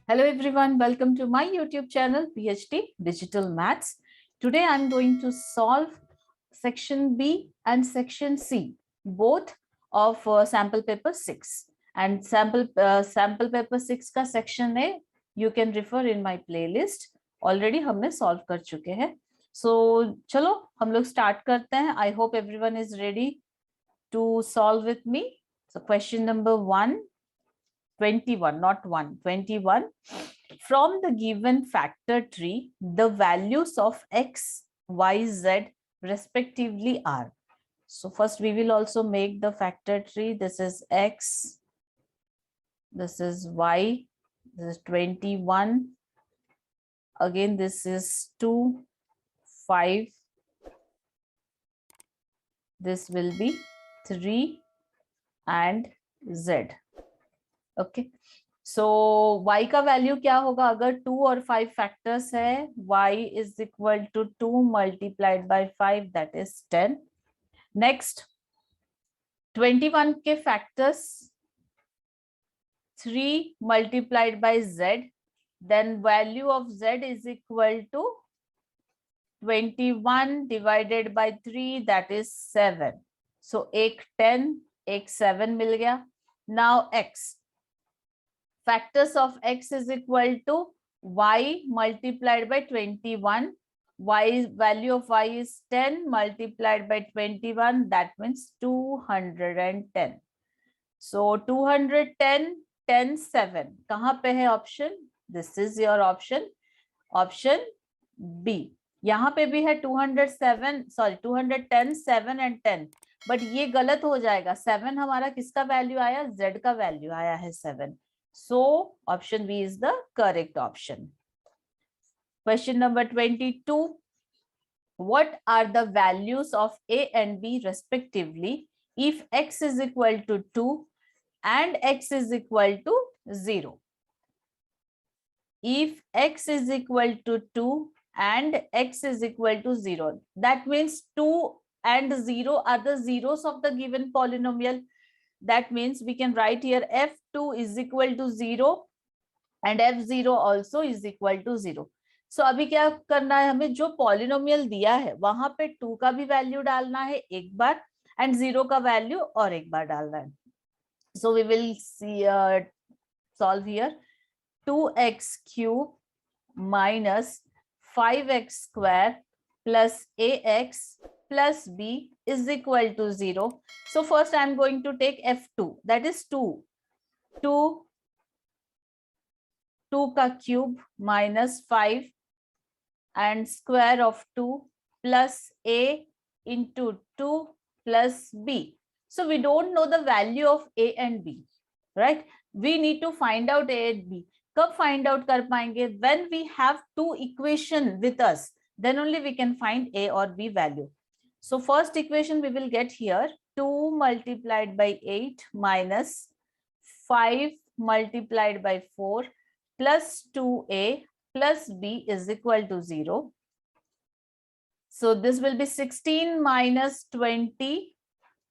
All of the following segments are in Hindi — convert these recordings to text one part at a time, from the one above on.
Hello everyone, welcome to my YouTube channel PhD Digital Maths. Today I'm going to solve section B and section C, both of sample paper 6. And sample paper 6 का section है, you can refer in my playlist. Already हमने solve कर चुके हैं. So चलो हम लोग start करते हैं. I hope everyone is ready to solve with me. So question number 1. 21, not 1, 21. From the given factor tree, the values of x, y, z respectively are. So first we will also make the factor tree. This is x, this is y, this is 21. Again, this is 2, 5. This will be 3 and z. Okay so y का वैल्यू क्या होगा अगर 2 और 5 फैक्टर्स है y is equal to 2 multiplied by 5 that is 10. Next 21 के factors 3 multiplied by z, then value of z is equal to 21 divided by 3 that is 7. So एक 10 एक 7 मिल गया. Now x, factors of x is equal to y multiplied by 21. Y value of y is 10 multiplied by 21, that means 210. So 210, 10, 7. कहाँ पे है option? This is your option. Option B. यहाँ पे भी है 207, sorry 210, 7 and 10. बट ये गलत हो जाएगा. 7 हमारा किसका वैल्यू आया? Z का वैल्यू आया है 7. So option B is the correct option. Question number 22. What are the values of A and B respectively if x is equal to 2 and x is equal to 0? If x is equal to 2 and x is equal to 0, that means 2 and 0 are the zeros of the given polynomial. That means we can write here f2 is equal to 0 and f0 also is equal to 0. So अभी क्या करना है हमें? जो पॉलिनोमियल दिया है वहां पे 2 का भी वैल्यू डालना है एक बार एंड 0 का वैल्यू और एक बार डालना है. So we will see solve here. 2x cube minus 5x square plus ax plus b is equal to 0. So first I am going to take f2, that is 2 का cube minus 5 and square of 2 plus a into 2 plus b. So we don't know the value of a and b, right? We need to find out a and b. कब find out कर पाएंगे? When we have two equation with us, then only we can find a or b value. So first equation we will get here, 2 multiplied by 8 minus 5 multiplied by 4 plus 2a plus b is equal to 0. So this will be 16 minus 20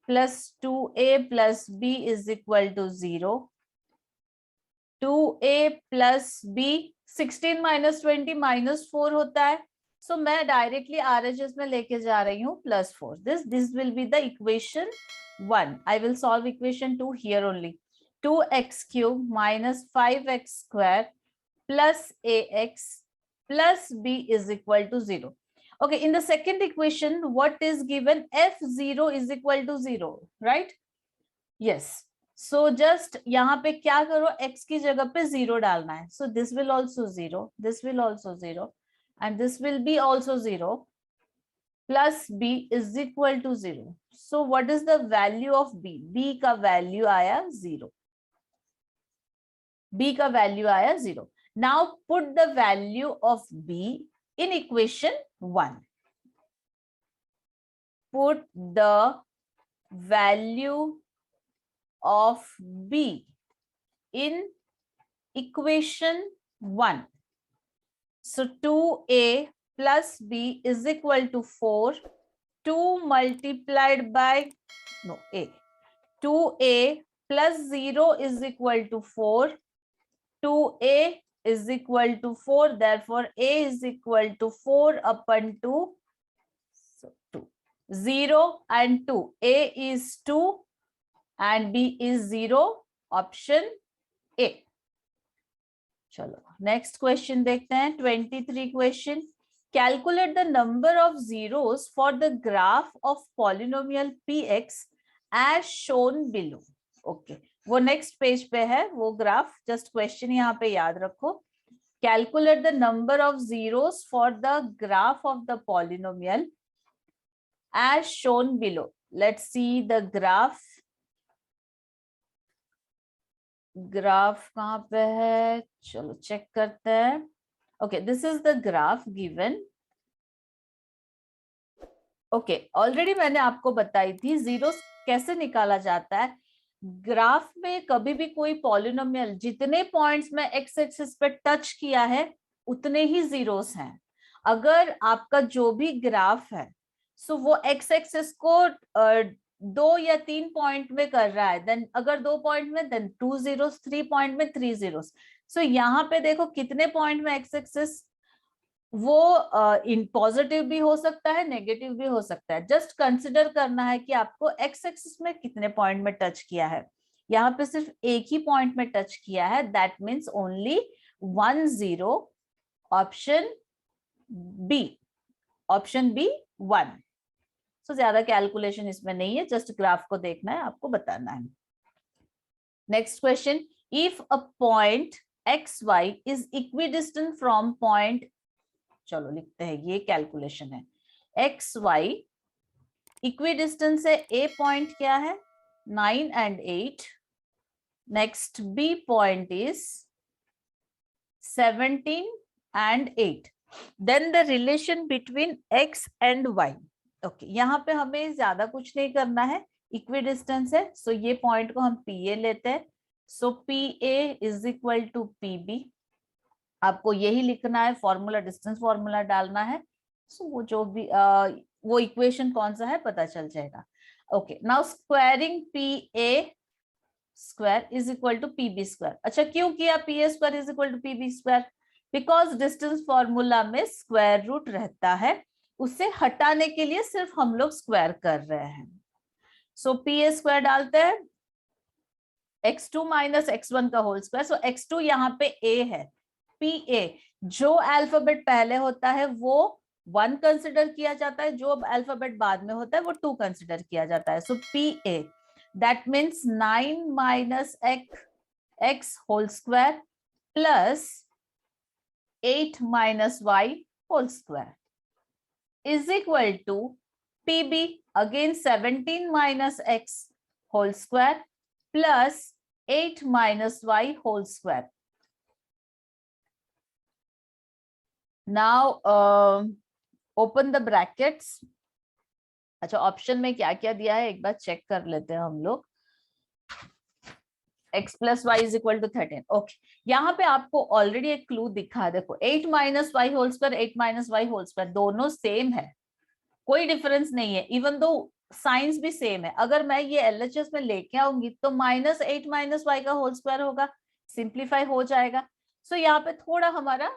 plus 2a plus b is equal to 0. 2a plus b, 16 minus 20 minus 4 होता है. So मैं directly RHS में लेके जा रही हूँ plus 4. This will be the equation 1. I will solve equation 2 here only. 2x cube minus 5x square plus ax plus b is equal to 0. Okay, in the second equation, what is given? f0 is equal to 0, right? Yes. So just यहाँ पे क्या करो? x की जगह पे 0 डालना है. So this will also 0, this will also 0, and this will be also 0. Plus b is equal to 0. So what is the value of b? b का value आया 0. b का value आया 0. Now put the value of b in equation 1. Put the value of b in equation 1. So 2a plus b is equal to 4. 2 multiplied by, no, a. 2a plus 0 is equal to 4. 2a is equal to 4. Therefore, A is equal to 4 upon 2. So 2. 0 and 2. A is 2 and B is 0. Option A. चलो नेक्स्ट क्वेश्चन देखते हैं 23 question. Calculate the number of zeros for the graph of polynomial px as shown below. Okay, वो नेक्स्ट पेज पे है वो ग्राफ. जस्ट क्वेश्चन यहाँ पे याद रखो. Calculate the number of zeros for the graph of the polynomial as shown below. Let's see the graph. Graph कहाँ पे है, चलो चेक करते हैं. Okay, this is the graph given. Okay, already मैंने आपको बताई थी जीरो कैसे निकाला जाता है. ग्राफ में कभी भी कोई पॉलिनोमियल जितने पॉइंट्स में एक्स एक्सिस पे टच किया है उतने ही जीरोस हैं. अगर आपका जो भी ग्राफ है सो वो एक्स एक्सिस को 2 या 3 पॉइंट में कर रहा है, देन अगर 2 पॉइंट में देन 2 जीरोस, 3 पॉइंट में 3 जीरोस. सो यहाँ पे देखो कितने पॉइंट में एक्स एक्सिस वो इन पॉजिटिव भी हो सकता है, नेगेटिव भी हो सकता है. जस्ट कंसिडर करना है कि आपको एक्स एक्सिस में कितने पॉइंट में टच किया है. यहाँ पे सिर्फ एक ही पॉइंट में टच किया है, that means only 1 0. Option B. Option B 1. So ज्यादा कैलकुलेशन इसमें नहीं है, जस्ट ग्राफ को देखना है, आपको बताना है. Next question. If a point x y is equidistant from point, चलो लिखते हैं, ये कैलकुलेशन है. एक्स वाई इक्विडिस्टेंस है. ए पॉइंट क्या है 9 and 8. Next B point is 17 and 8. Then the relation between x and y. Okay, यहाँ पे हमें ज्यादा कुछ नहीं करना है, इक्विडिस्टेंस है. सो ये पॉइंट को हम पी ए लेते हैं. So P A is equal to P B. आपको यही लिखना है, फॉर्मूला डिस्टेंस फॉर्मूला डालना है. सो वो जो भी वो इक्वेशन कौन सा है पता चल जाएगा. Okay, now squaring P A square is equal to P B square. अच्छा, क्यों किया P A square is equal to P B square? Because distance formula में स्क्वायर रूट रहता है, उसे हटाने के लिए सिर्फ हम लोग स्क्वायर कर रहे हैं. सो पी ए स्क्वायर डालते हैं, x2 माइनस x1 का होल स्क्वायर. सो x2 यहाँ पे a है. पी ए जो अल्फाबेट पहले होता है वो 1 कंसिडर किया जाता है, जो अल्फाबेट बाद में होता है वो 2 कंसिडर किया जाता है. So P A that means 9 minus x whole square plus 8 minus y whole square is equal to PB, again 17 minus x whole square plus 8 minus y whole square. Now open the brackets. अच्छा, ऑप्शन में क्या क्या दिया है एक बार चेक कर लेते हैं हम लोग. x plus y is equal to 13. Okay, यहाँ पे आपको ऑलरेडी एक क्लू दिखा. देखो 8 minus y whole square, 8 minus y whole square दोनों सेम है, कोई डिफरेंस नहीं है. इवन दो साइंस भी सेम है. अगर मैं ये एलएचएस में लेके आऊंगी तो माइनस 8 माइनस वाई का होल स्क्वायर होगा, सिंप्लीफाई हो जाएगा. सो यहाँ पे थोड़ा हमारा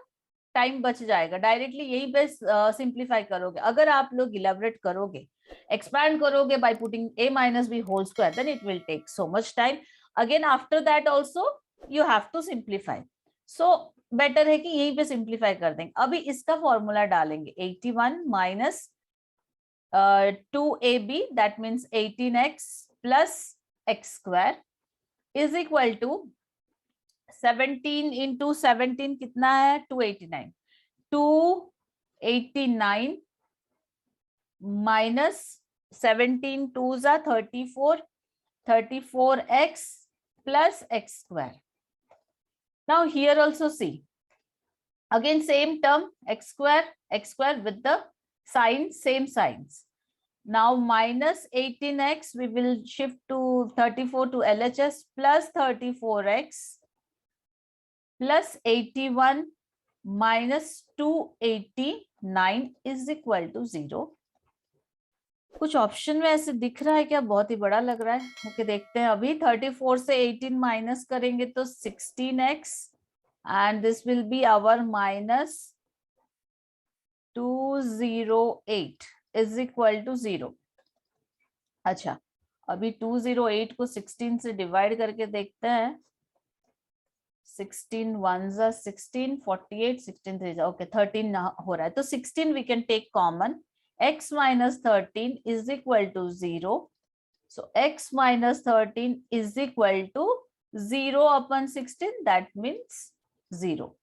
टाइम बच जाएगा. डायरेक्टली यही पे सिंप्लीफाई करोगे. अगर आप लोग इलेबरेट करोगे, एक्सपैंड करोगे by putting a minus b whole square, then it will take so much time. Again after that also you have to simplify. So better है कि यहीं पे सिंप्लीफाई कर देंगे. अभी इसका फॉर्मूला डालेंगे. 81 minus 2ab, that means 18x plus x square is equal to 17 into 17 कितना है 289. 289 minus 17 2s are 34, 34x plus x square. Now here also see, again same term x square with the sign, same signs. Now minus 18x we will shift to 34 to LHS plus 34x plus 81 minus 289 is equal to 0. कुछ ऑप्शन में ऐसे दिख रहा है क्या? बहुत ही बड़ा लग रहा है. ओके, देखते हैं. अभी 34 से 18 माइनस करेंगे तो 16x and this will be our minus 208 is equal to 0. अच्छा, अभी 208 को 16 से डिवाइड करके देखते हैं. 16 1s are 16, 48, 16 3s are okay, 13 हो रहा है. तो 16 we can take common. X minus 13 is equal to 0. So x minus 13 is equal to 0 upon 16. That means 0.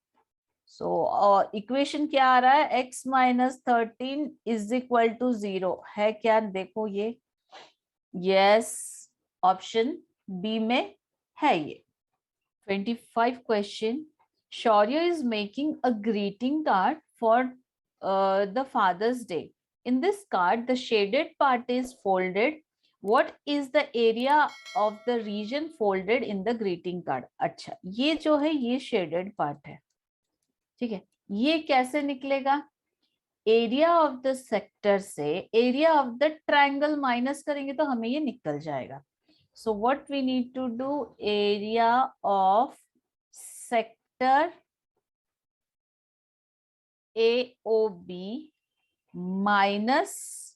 So equation क्या आ रहा है? X minus 13 is equal to 0 है क्या? देखो ये. Yes, option B में है ये. 25 question. Shaurya is making a greeting card for the Father's Day. In this card, the shaded part is folded. What is the area of the region folded in the greeting card? अच्छा, ये जो है ये shaded part है. ठीक है, ये कैसे निकलेगा? एरिया ऑफ द सेक्टर से area of the triangle minus करेंगे तो हमें ये निकल जाएगा. So what we need to do, area of sector AOB minus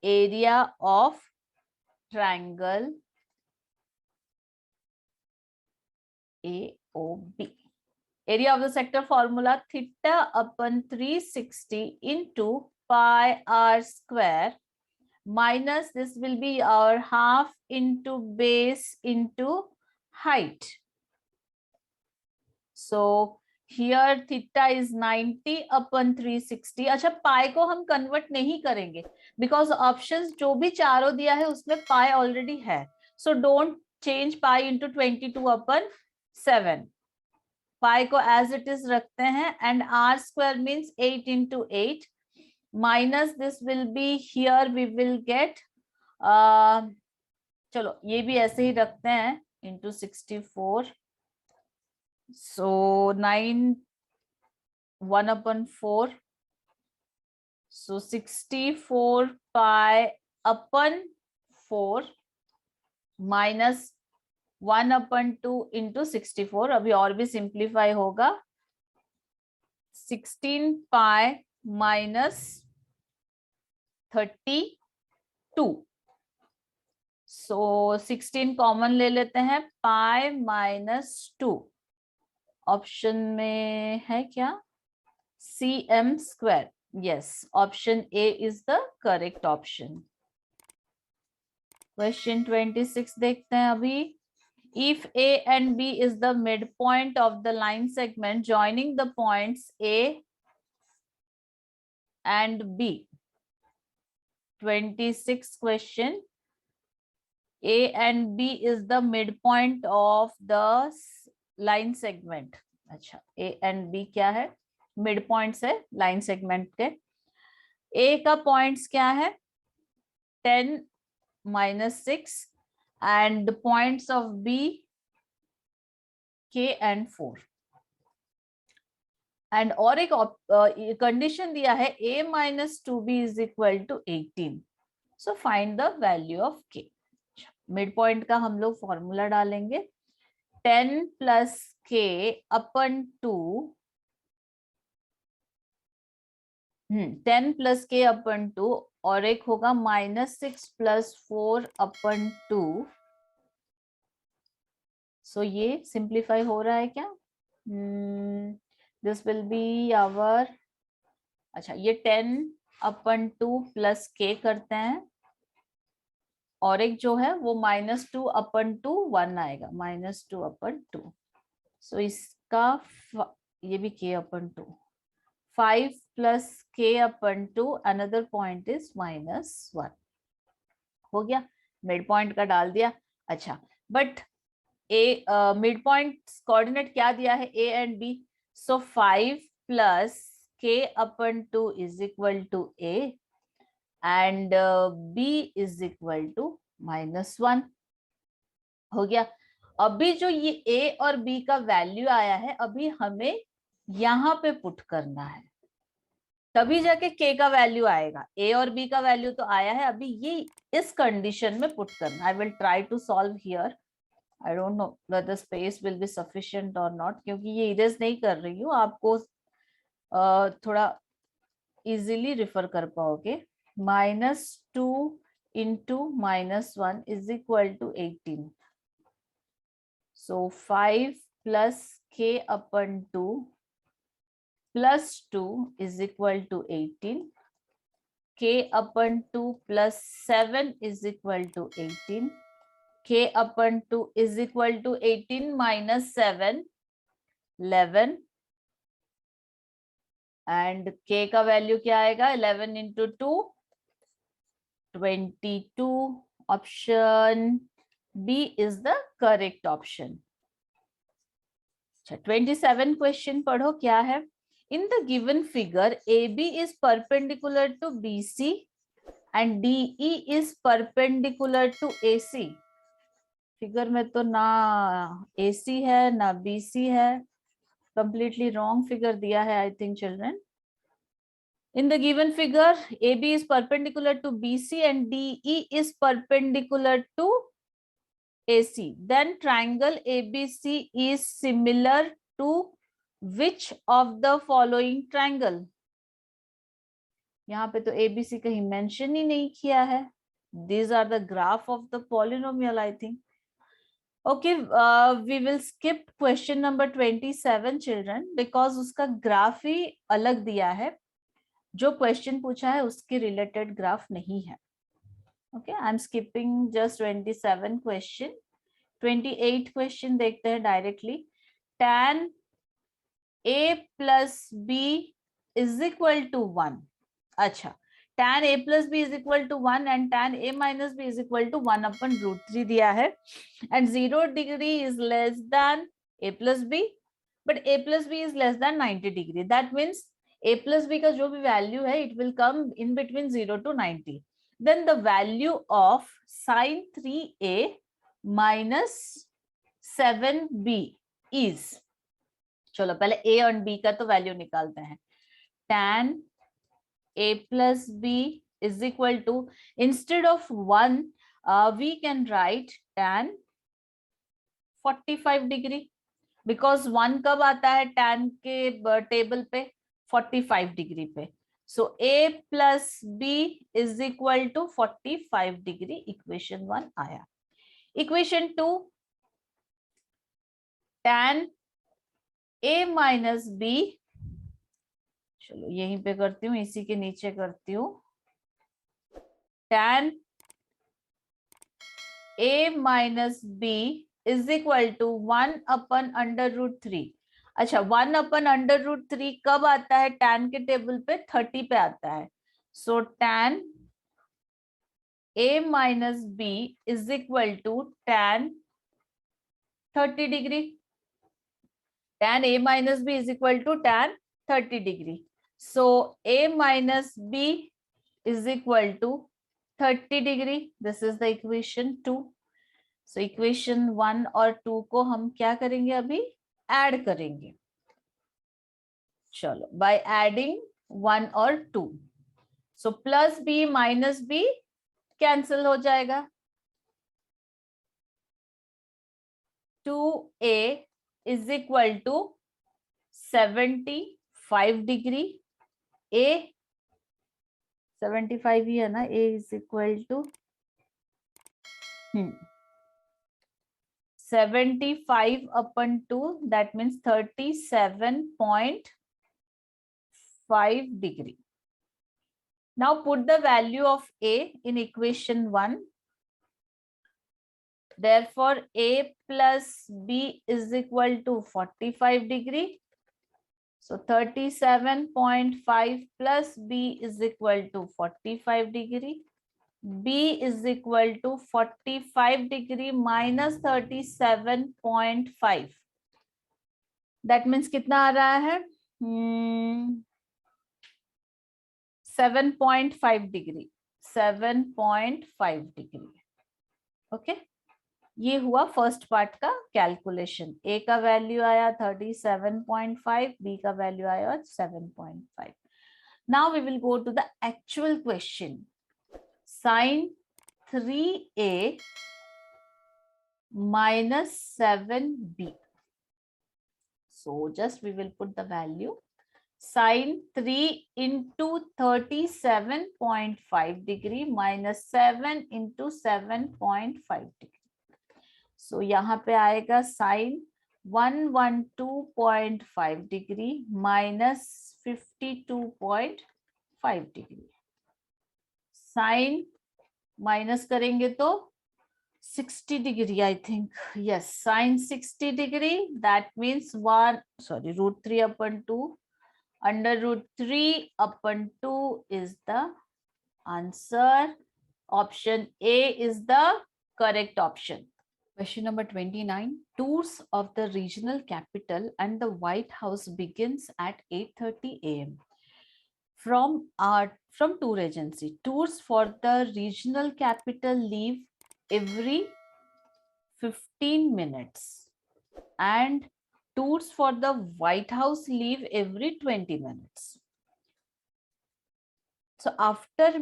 area of triangle AOB. Area of the sector formula theta upon 360 into pi r square minus this will be our half into base into height. So here theta is 90 upon 360. अच्छा, पाई को हम कन्वर्ट नहीं करेंगे because options जो भी चारों दिया है उसमें पाई ऑलरेडी है. So don't change pi into 22 upon 7. पाई को as it is रखते हैं and r square means 8 into 8 minus this will be here we will get चलो ये भी ऐसे ही रखते हैं into 64. So 9 1 upon 4. So 64 pi upon 4 minus 1 upon 2 into 64. अभी और भी सिंप्लीफाई होगा. 16 pi minus 32. So 16 कॉमन ले लेते हैं. pi minus 2 ऑप्शन में है क्या? cm square. Yes, option A is the correct option. Question 26 देखते हैं अभी. If A and B is the midpoint of the line segment joining the points A and B. 26 question. A and B is the midpoint of the line segment. अच्छा, A and B क्या है? midpoints है line segment के. A का points क्या है? 10 minus 6 and the points of B K and 4. And और एक condition दिया है A minus 2B is equal to 18. So find the value of K. midpoint का हम लोग फॉर्मूला डालेंगे. 10 plus K upon 2. 10 plus K upon 2 और एक होगा -6 plus 4 upon 2. So ये सिंप्लीफाई हो रहा है क्या? This will be our, अच्छा ये 10 upon 2 plus K करते हैं और एक जो है वो -2 upon 2 1 आएगा. -2 upon 2. So इसका ये भी K upon 2. 5 plus K upon 2 another point is -1. हो गया, मिड पॉइंट का डाल दिया. अच्छा, but A mid point coordinate क्या दिया है? A and B. So 5 plus K upon 2 is equal to A and B is equal to -1. हो गया. अभी जो ये A और B का वैल्यू आया है अभी हमें यहाँ पे पुट करना है, तभी जाके K का वैल्यू आएगा. A और B का वैल्यू तो आया है, अभी ये इस कंडीशन में पुट करना. I will try to solve here. I don't know whether space will be sufficient or not, क्योंकि ये इरेज नहीं कर रही हूँ, आपको थोड़ा इजीली रिफर कर पाओगे. -2 into -1 is equal to 18. So 5 plus k upon 2 plus 2 is equal to 18. K upon 2 plus 7 is equal to 18. K upon 2 is equal to 18 minus 7, 11. And K का वैल्यू क्या आएगा? 11 into 2, 22. Option B is the correct option. 27 question पढ़ो क्या है. In the given figure, AB is perpendicular to BC and DE is perpendicular to AC. Figure में तो ना AC है ना BC है, completely wrong figure दिया है I think children. In the given figure, AB is perpendicular to BC and DE is perpendicular to AC. Then triangle ABC is similar to which of the following triangle? यहाँ पे तो ABC कहीं मेंशन ही नहीं किया है. These are the graph of the polynomial, I think. Okay, we will skip question number 27 children because उसका ग्राफ ही अलग दिया है. जो क्वेश्चन पूछा है उसके रिलेटेड ग्राफ नहीं है. Okay, I am skipping just 27 question. 28 question देखते हैं directly. tan a plus b is equal to 1. अच्छा, tan a plus b is equal to 1 and tan a minus b is equal to 1 upon √3 दिया है. And 0 degree is less than a plus b, but a plus b is less than 90 degree. That means a plus b का जो भी वैल्यू है it will come in between 0 to 90. Then the value of sin 3a minus 7b is, चलो पहले a और b का तो वैल्यू निकालते हैं. tan a plus b is equal to, instead of 1 we can write tan 45 degree, because 1 कब आता है tan के टेबल पे? 45 डिग्री पे. So a plus b is equal to 45 degree. Equation 1 आया. Equation 2, tan a minus b, चलो यहीं पे करती हूँ, इसी के नीचे करती हूँ. tan a minus b is equal to 1 upon under root 3. अच्छा, 1 अपन अंडर रूट 3 कब आता है tan के टेबल पे? 30 पे आता है. सो tan a minus b is equal to tan 30 degree. tan a minus b is equal to tan 30 degree. So a minus b is equal to 30 degree. This is the equation 2. So equation 1 और 2 को हम क्या करेंगे? अभी ऐड करेंगे. चलो, बाय एडिंग 1 और 2. So plus b minus b cancel हो जाएगा. 2a is equal to 75 degree. a 75 ही है ना. a is equal to 75 upon 2, that means 37.5 degree. Now put the value of a in equation 1. Therefore a plus b is equal to 45 degree. So 37.5 plus b is equal to 45 degree. B is equal to 45 degree minus 37.5. That means कितना आ रहा है? 7.5 डिग्री. 7.5 डिग्री. ओके, ये हुआ फर्स्ट पार्ट का कैलकुलेशन. ए का वैल्यू आया 37.5, बी का वैल्यू आया 7.5. Now we will go to the actual question. sin 3a minus 7b. So just we will put the value. Sine 3 into 37.5 degree minus 7 into 7.5 degree. So यहाँ पे आएगा sine 112.5 degree minus 52.5 degree. Sine minus करेंगे तो 60 degree, I think. Yes, sine 60 degree. That means √3 upon 2. Under √3 upon 2 is the answer. Option A is the correct option. Question number 29. Tours of the regional capital and the White House begins at 8:30 a.m. From tour agency. Tours for the regional capital leave every 15 minutes and tours for the White House leave every 20 minutes. So after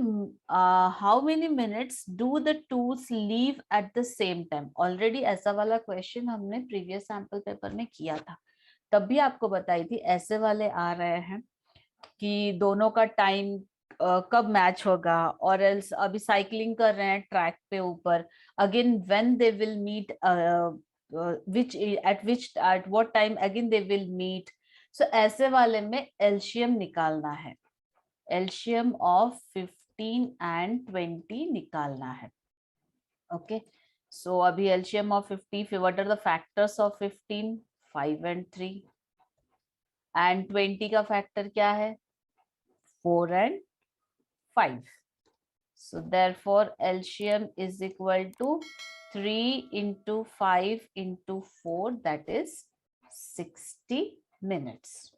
how many minutes do the tours leave at the same time? Already ऐसा वाला question हमने previous sample paper में किया था, तब भी आपको बताई थी ऐसे वाले आ रहे हैं कि दोनों का टाइम कब मैच होगा, और एल्स अभी साइकिलिंग कर रहे हैं ट्रैक पे ऊपर, again when they will meet, at what time again they will meet. So ऐसे वाले में एलसीएम निकालना है, एलसीएम ऑफ 15 and 20 निकालना है. ओके, सो अभी LCM of 50, what are the factors of 15? 5 and 3, and 20 का फैक्टर क्या है? 4 and 5. So therefore LCM is equal to 3 into 5 into 4, that is 60 minutes.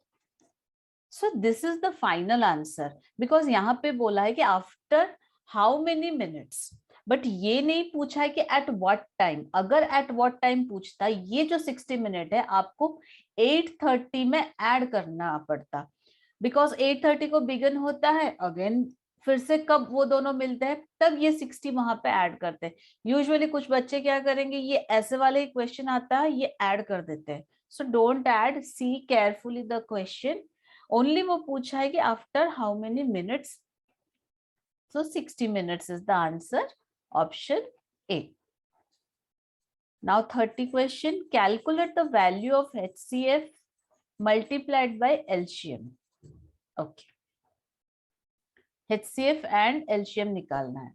So this is the final answer, because यहाँ पे बोला है कि after how many minutes, but ये नहीं पूछा है कि at what time. अगर at what time पूछता, ये जो 60 मिनट है आपको 8:30 में ऐड करना पड़ता, बिकॉज 8:30 को बिगन होता है, अगेन फिर से कब वो दोनों मिलते हैं तब ये 60 वहां पे ऐड करते हैं. यूजुअली कुछ बच्चे क्या करेंगे, ये ऐसे वाले क्वेश्चन आता है ये ऐड कर देते हैं. So don't add, see carefully the question. Only वो पूछा है कि after how many minutes. So 60 minutes is the answer, option A. Now 30 question. Calculate the value of HCF multiplied by LCM. Okay. HCF and LCM निकालना है.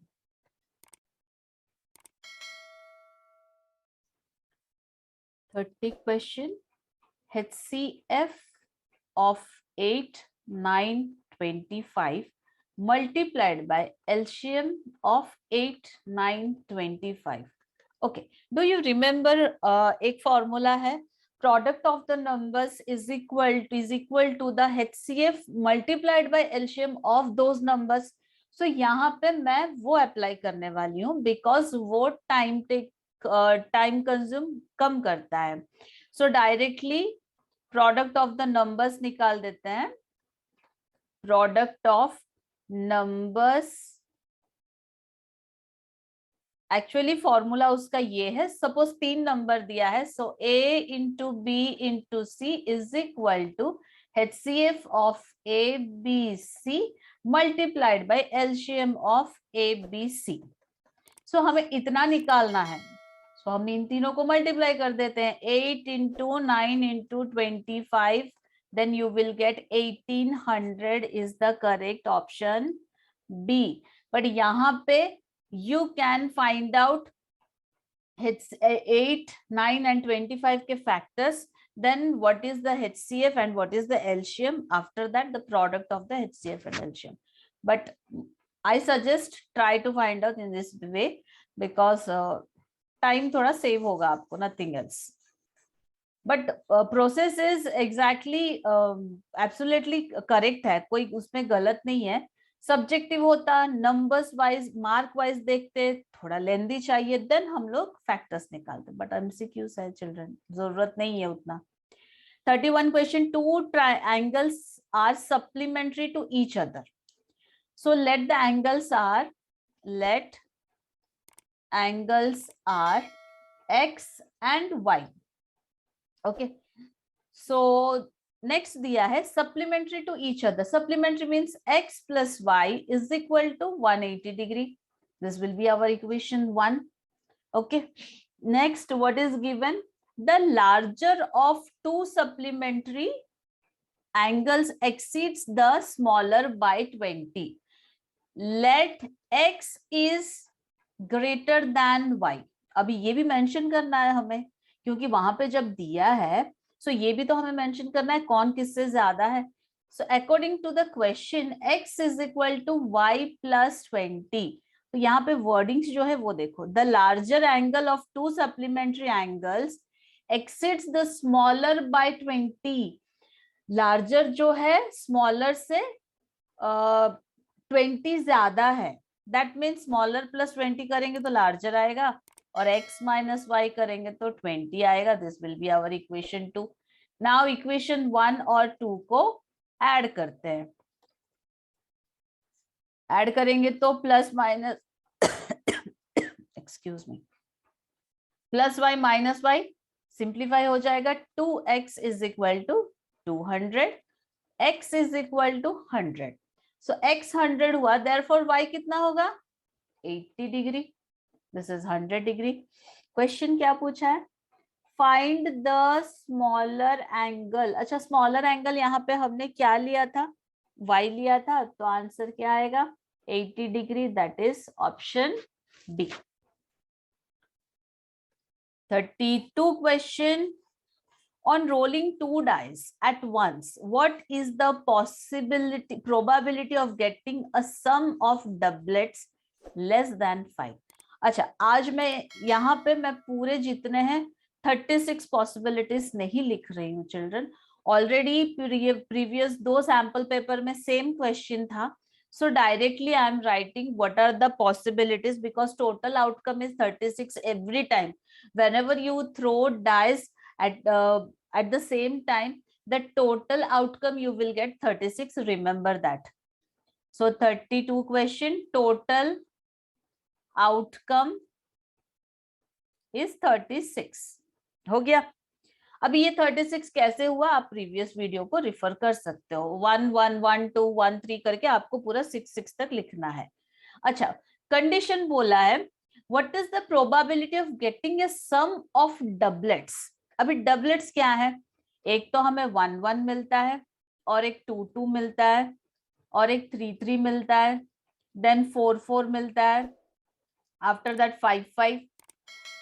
Thirty question. HCF of 8, 9, 25 multiplied by LCM of 8, 9, 25. Okay. Do you remember एक formula है, product of the numbers is equal to the HCF multiplied by LCM of those numbers. So यहाँ पे मैं वो apply करने वाली हूँ, because वो time consume कम करता है. So directly product of the numbers निकाल देते हैं. Product of numbers, actually formula उसका ये है, सपोज 3 नंबर दिया है, so a into B into C is equal to HCF of A B C multiplied by LCM of A B C. So हमें इतना निकालना है, सो हम इन तीनों को मल्टीप्लाई कर देते हैं. 8 into 9 into 25, then you will get 1800 is the correct option B. But यहाँ पे you can find out it's 8, 9 and 25 के factors, then what is the HCF and what is the LCM, after that the product of the HCF and LCM. But I suggest try to find out in this way, because time थोड़ा save होगा आपको, nothing else. But process is exactly absolutely correct है, कोई उसमें गलत नहीं है. सब्जेक्टिव होता, नंबर्स वाइज मार्क वाइज देखते, थोड़ा लेंदी चाहिए, देन हम लोग फैक्टर्स निकालते. बट एमसीक्यूज है चिल्ड्रन, जरूरत नहीं है उतना. 31 question. Two triangles are supplementary to each other. So let the angles are x and y. Okay, so next दिया है supplementary to each other. Supplementary means x plus y is equal to 180 degree. This will be our equation 1. Okay, next what is given? The larger of two supplementary angles exceeds the smaller by 20. Let x is greater than y. अभी ये भी मेंशन करना है हमें, क्योंकि वहां पे जब दिया है सो ये भी तो हमें मेंशन करना है कौन किससे ज्यादा है. So according to the question x is equal to y plus 20. तो यहाँ पे वर्डिंग्स जो है वो देखो, the larger angle of two supplementary angles exceeds the smaller by 20. Larger जो है स्मॉलर से 20 ज्यादा है. दैट मीन्स स्मॉलर प्लस 20 करेंगे तो लार्जर आएगा, और x माइनस वाई करेंगे तो 20 आएगा. This will be our equation 2. Now equation 1 और 2 को ऐड करते हैं. ऐड करेंगे तो plus minus excuse me, plus y minus y simplify हो जाएगा. 2x is equal to 200, x is equal to 100. So x 100 हुआ, देयरफॉर y कितना होगा? 80 degree. This is 100 degree. Question क्या पूछा है? Find the smaller angle. अच्छा, स्मॉलर एंगल यहाँ पे हमने क्या लिया था? y लिया था. तो आंसर क्या आएगा? 80 degree. That is option B. 32 question. On rolling two dice at once, what is the probability of getting a sum of doublets less than 5? अच्छा, आज मैं यहाँ पे मैं पूरे जितने हैं 36 पॉसिबिलिटीज नहीं लिख रही हूँ children. Already previous 2 sample paper में सेम क्वेश्चन था. So directly I am writing what are the possibilities, because total outcome is 36 every time. Whenever you throw dice at the same time, the total outcome you will get 36. Remember that. So 32 question, total outcome is 36. हो गया. अभी ये 36 कैसे हुआ आप प्रीवियस वीडियो को रिफर कर सकते हो. 1 1 1 2 1 3 करके आपको पूरा 6 6 तक लिखना है. अच्छा, कंडीशन बोला है what is the probability of getting a sum of doublets. अभी डबलेट्स क्या है? एक तो हमें 1 1 मिलता है, और एक 2 2 मिलता है, और एक 3 3 मिलता है, देन 4 4 मिलता है, after that 5 5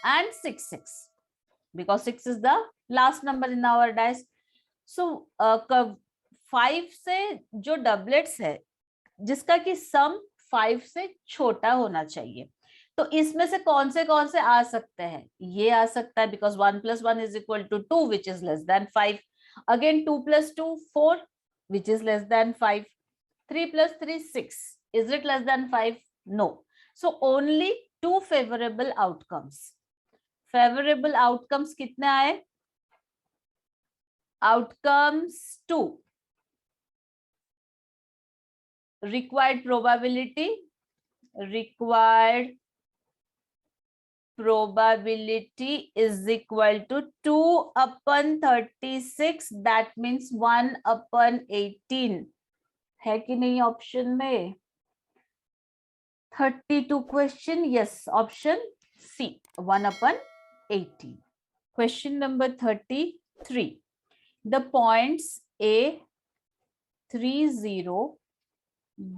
and 6 6, because 6 is the last number in our dice. So 5 से जो डबलेट्स है जिसका कि सम 5 से छोटा होना चाहिए, तो इसमें से कौन से आ सकते हैं? ये आ सकता है, because 1 plus 1 is equal to 2 which is less than 5. Again 2 plus 2 4 which is less than 5. 3 plus 3 6. Is it less than 5? No. So only 2 favorable outcomes. Favourable outcomes कितने आए? Outcomes 2. Required probability is equal to 2/36. That means 1/18 है कि नहीं ऑप्शन में? 32 question. Yes, option C 1/18. Question number 33. The points A 30,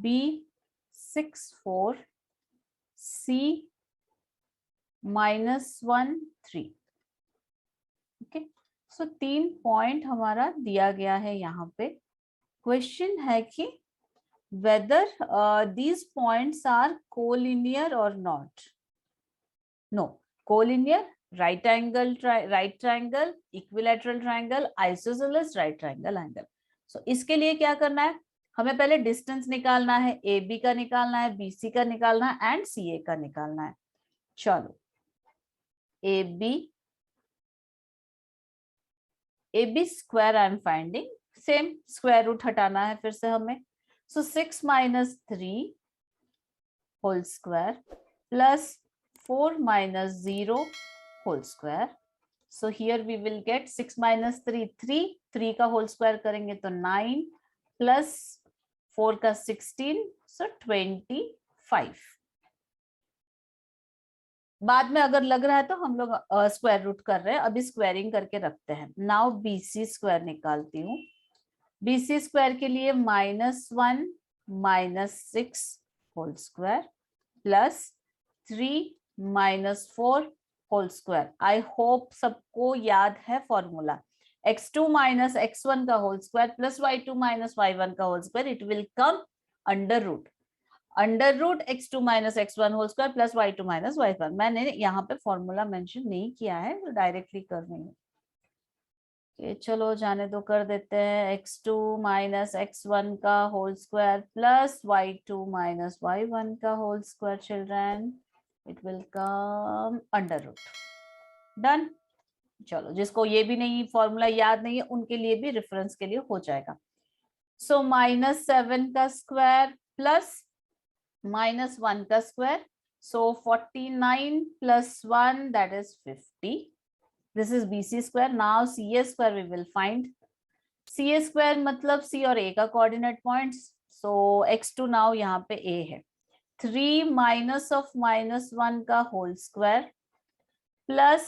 B 64, C -1 3. Okay, so 3 point हमारा दिया गया है यहाँ पे. क्वेश्चन है कि whether these points are collinear or not. No, collinear, right triangle, equilateral triangle, isosceles right triangle angle. So इसके लिए क्या करना है? हमें पहले डिस्टेंस निकालना है, AB का निकालना है, BC का निकालना है, एंड CA का निकालना है. चलो, AB square I am finding. Same square root हटाना है फिर से हमें. So 6 - 3 whole square plus 4 - 0 whole square. So here we will get 6 minus 3 3, 3 का whole square करेंगे तो 9 plus 4 का 16, so 25. बाद में अगर लग रहा है तो हम लोग स्क्वायर रूट कर रहे हैं, अभी स्क्वायरिंग करके रखते हैं. नाउ BC स्क्वायर निकालती हूँ. BC स्क्वायर के लिए -1 -6 whole square plus 3 -4 whole square. I hope सबको याद है फॉर्मूला. x2 minus x1 का whole square plus y2 minus y1 का whole square, it will come under root x2 minus x1 whole square plus y2 minus y1. मैंने यहाँ पे फॉर्मूला मेंशन नहीं किया है, तो डायरेक्टली कर रही हूँ. चलो जाने दो, कर देते हैं. x2 minus x1 का whole square plus y2 minus y1 का whole square. Children, it will come under root. Done. चलो, जिसको ये भी नहीं फॉर्मूला याद नहीं है उनके लिए भी रेफरेंस के लिए हो जाएगा. सो -7 का स्क्वायर प्लस -1 का square, so 49 plus 1, that is 50. This is BC square. Now CA square we will find. CA square मतलब C और A का coordinate points. So x2 now यहाँ पे A है. 3 minus of -1 का whole square plus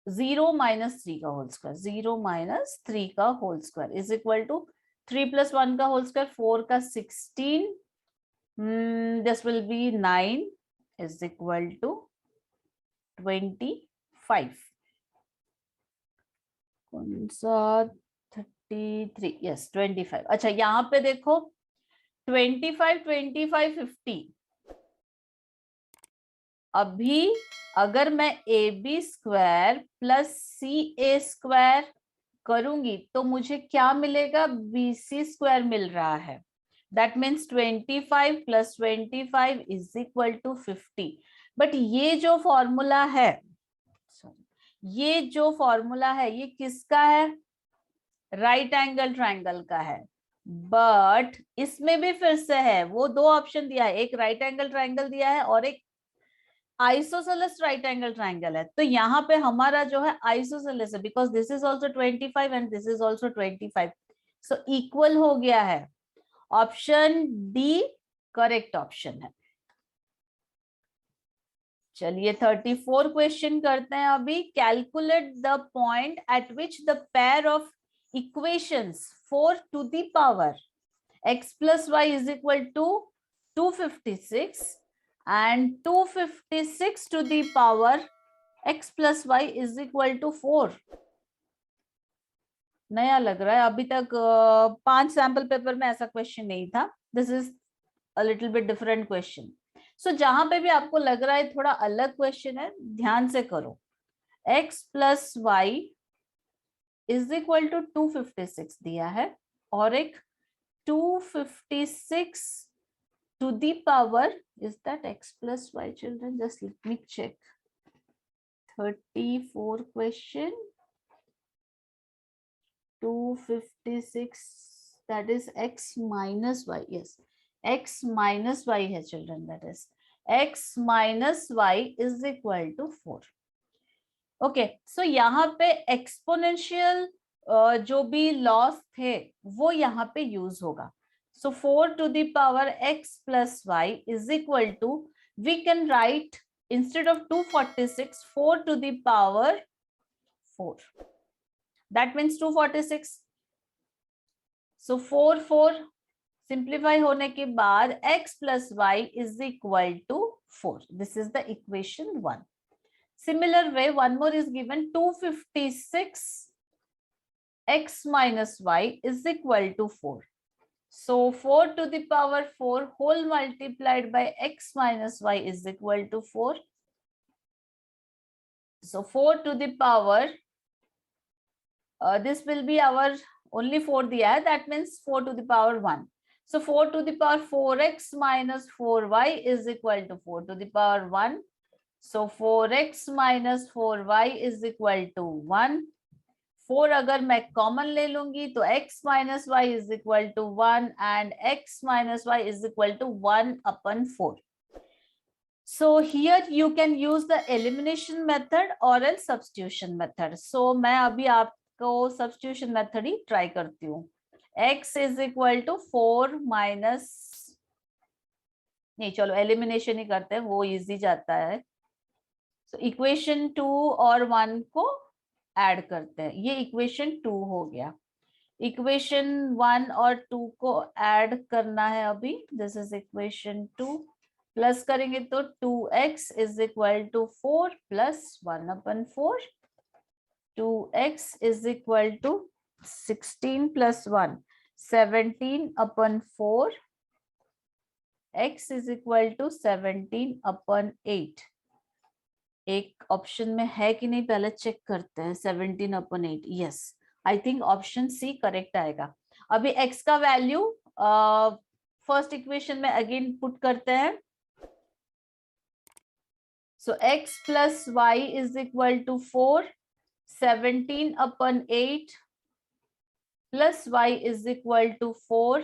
0 minus 3 का whole square. 0 minus 3 का whole square is equal to 3 plus 1 का whole square, 4 का 16. This will be 9 is equal to 25. कौन सा 33? यस 25. अच्छा, यहाँ पे देखो 25 25 50. अभी अगर मैं AB square plus CA square करूंगी तो मुझे क्या मिलेगा? BC स्क्वायर मिल रहा है. That means 25 plus 25 is equal to 50. But ये जो फॉर्मूला है, ये किसका है? राइट एंगल ट्रायंगल का है. बट इसमें भी फिर से है, वो दो ऑप्शन दिया है, एक राइट एंगल ट्रायंगल दिया है और एक आइसोसेलेस राइट एंगल ट्रायंगल है. तो यहाँ पे हमारा जो है आइसोसेलेस है, because this is also 25 and this is also 25. So equal हो गया है. ऑप्शन डी करेक्ट ऑप्शन है. चलिए 34 क्वेश्चन करते हैं अभी. Calculate the point eight which the pair of equations 4 to the power x plus y is equal to 256 and 256 to the power x plus y is equal to 4. नया लग रहा है, अभी तक 5 सैंपल पेपर में ऐसा क्वेश्चन नहीं था. This is a little bit different question. So जहां पे भी आपको लग रहा है थोड़ा अलग क्वेश्चन है, ध्यान से करो. x plus y is equal to 256 दिया है और एक 256 to the power, is that x plus y? Children just let me check. 34 question, 256, that is x minus y. Yes, x minus y है children, that is x minus y is equal to 4. Okay, so यहाँ पे एक्सपोनेंशियल जो भी लॉस थे वो यहाँ पे यूज होगा. So 4 to the power x plus y is equal to, we can write instead of 246 4 to the power 4. That means 246. So 4 4 simplify होने के बाद x plus y is equal to 4. This is the equation 1. Similar way, one more is given. 256 x minus y is equal to 4. So 4 to the power 4 whole multiplied by x minus y is equal to 4. So 4 to the power, this will be our only 4 दिया है, that means 4 to the power 1. So 4 to the power 4x minus 4y is equal to 4 to the power 1. So 4x minus 4y is equal to 1. 4 अगर मैं कॉमन ले लूंगी तो x minus y is equal to 1 and x minus y is equal to 1 upon 4. So here you can use the elimination method or else substitution method. So मैं अभी आपको substitution method ही try करती हूँ. X is equal to 4 minus, नहीं चलो elimination ही करते हैं, वो easy जाता है. So equation 2 और 1 को add करते हैं. ये equation 2 हो गया. Equation 1 और 2 को add करना है अभी. This is equation 2. प्लस करेंगे तो 2x is equal to 4 plus 1/4. 2x is equal to 16 plus 1 17/4. x is equal to 17/8. एक ऑप्शन में है कि नहीं पहले चेक करते हैं. 17/8. Yes, I think option C correct आएगा. अभी x का वैल्यू फर्स्ट इक्वेशन में अगेन पुट करते हैं. So x plus y is equal to 4. 17/8 plus y is equal to 4.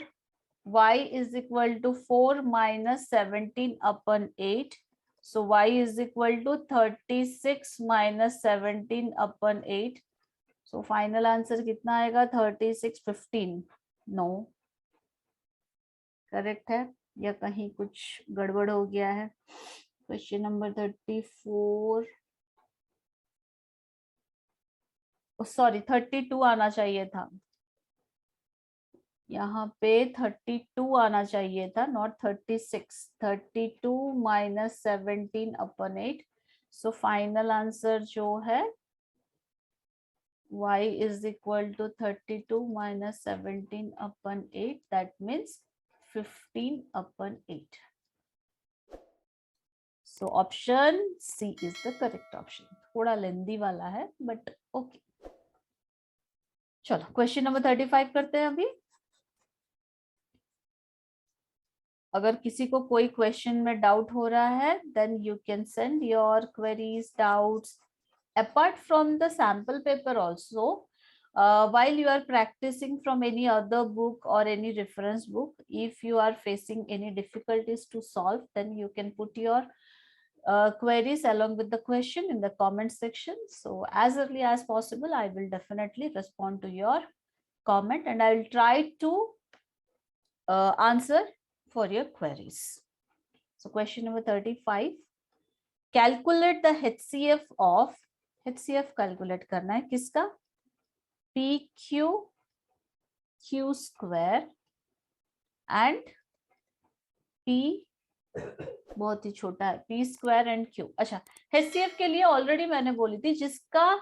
Y is equal to 4 minus 17/8. So y is equal to 36 minus 17/8. So final answer कितना आएगा? 36 15. No. करेक्ट है या कहीं कुछ गड़बड़ हो गया है? क्वेश्चन नंबर 34, सॉरी 32 आना चाहिए था. यहाँ पे 32 आना चाहिए था, not 36. 32 minus 17/8. So final answer जो है y is equal to 32 minus 17/8. That means 15/8. So option C is the correct option. थोड़ा लेंदी वाला है बट ओके. चलो क्वेश्चन नंबर 35 करते हैं अभी. अगर किसी को कोई क्वेश्चन में डाउट हो रहा है then you can send your queries, doubts apart from the sample paper also. While you are practicing from any other book or any reference book, if you are facing any difficulties to solve, then you can put your queries along with the question in the comment section. So as early as possible, I will definitely respond to your comment and I will try to answer for your queries. So question number 35. Calculate the HCF of, HCF calculate करना है किसका? PQ Q square and P बहुत ही छोटा है, P square and Q. अच्छा, HCF के लिए ऑलरेडी मैंने बोली थी जिसका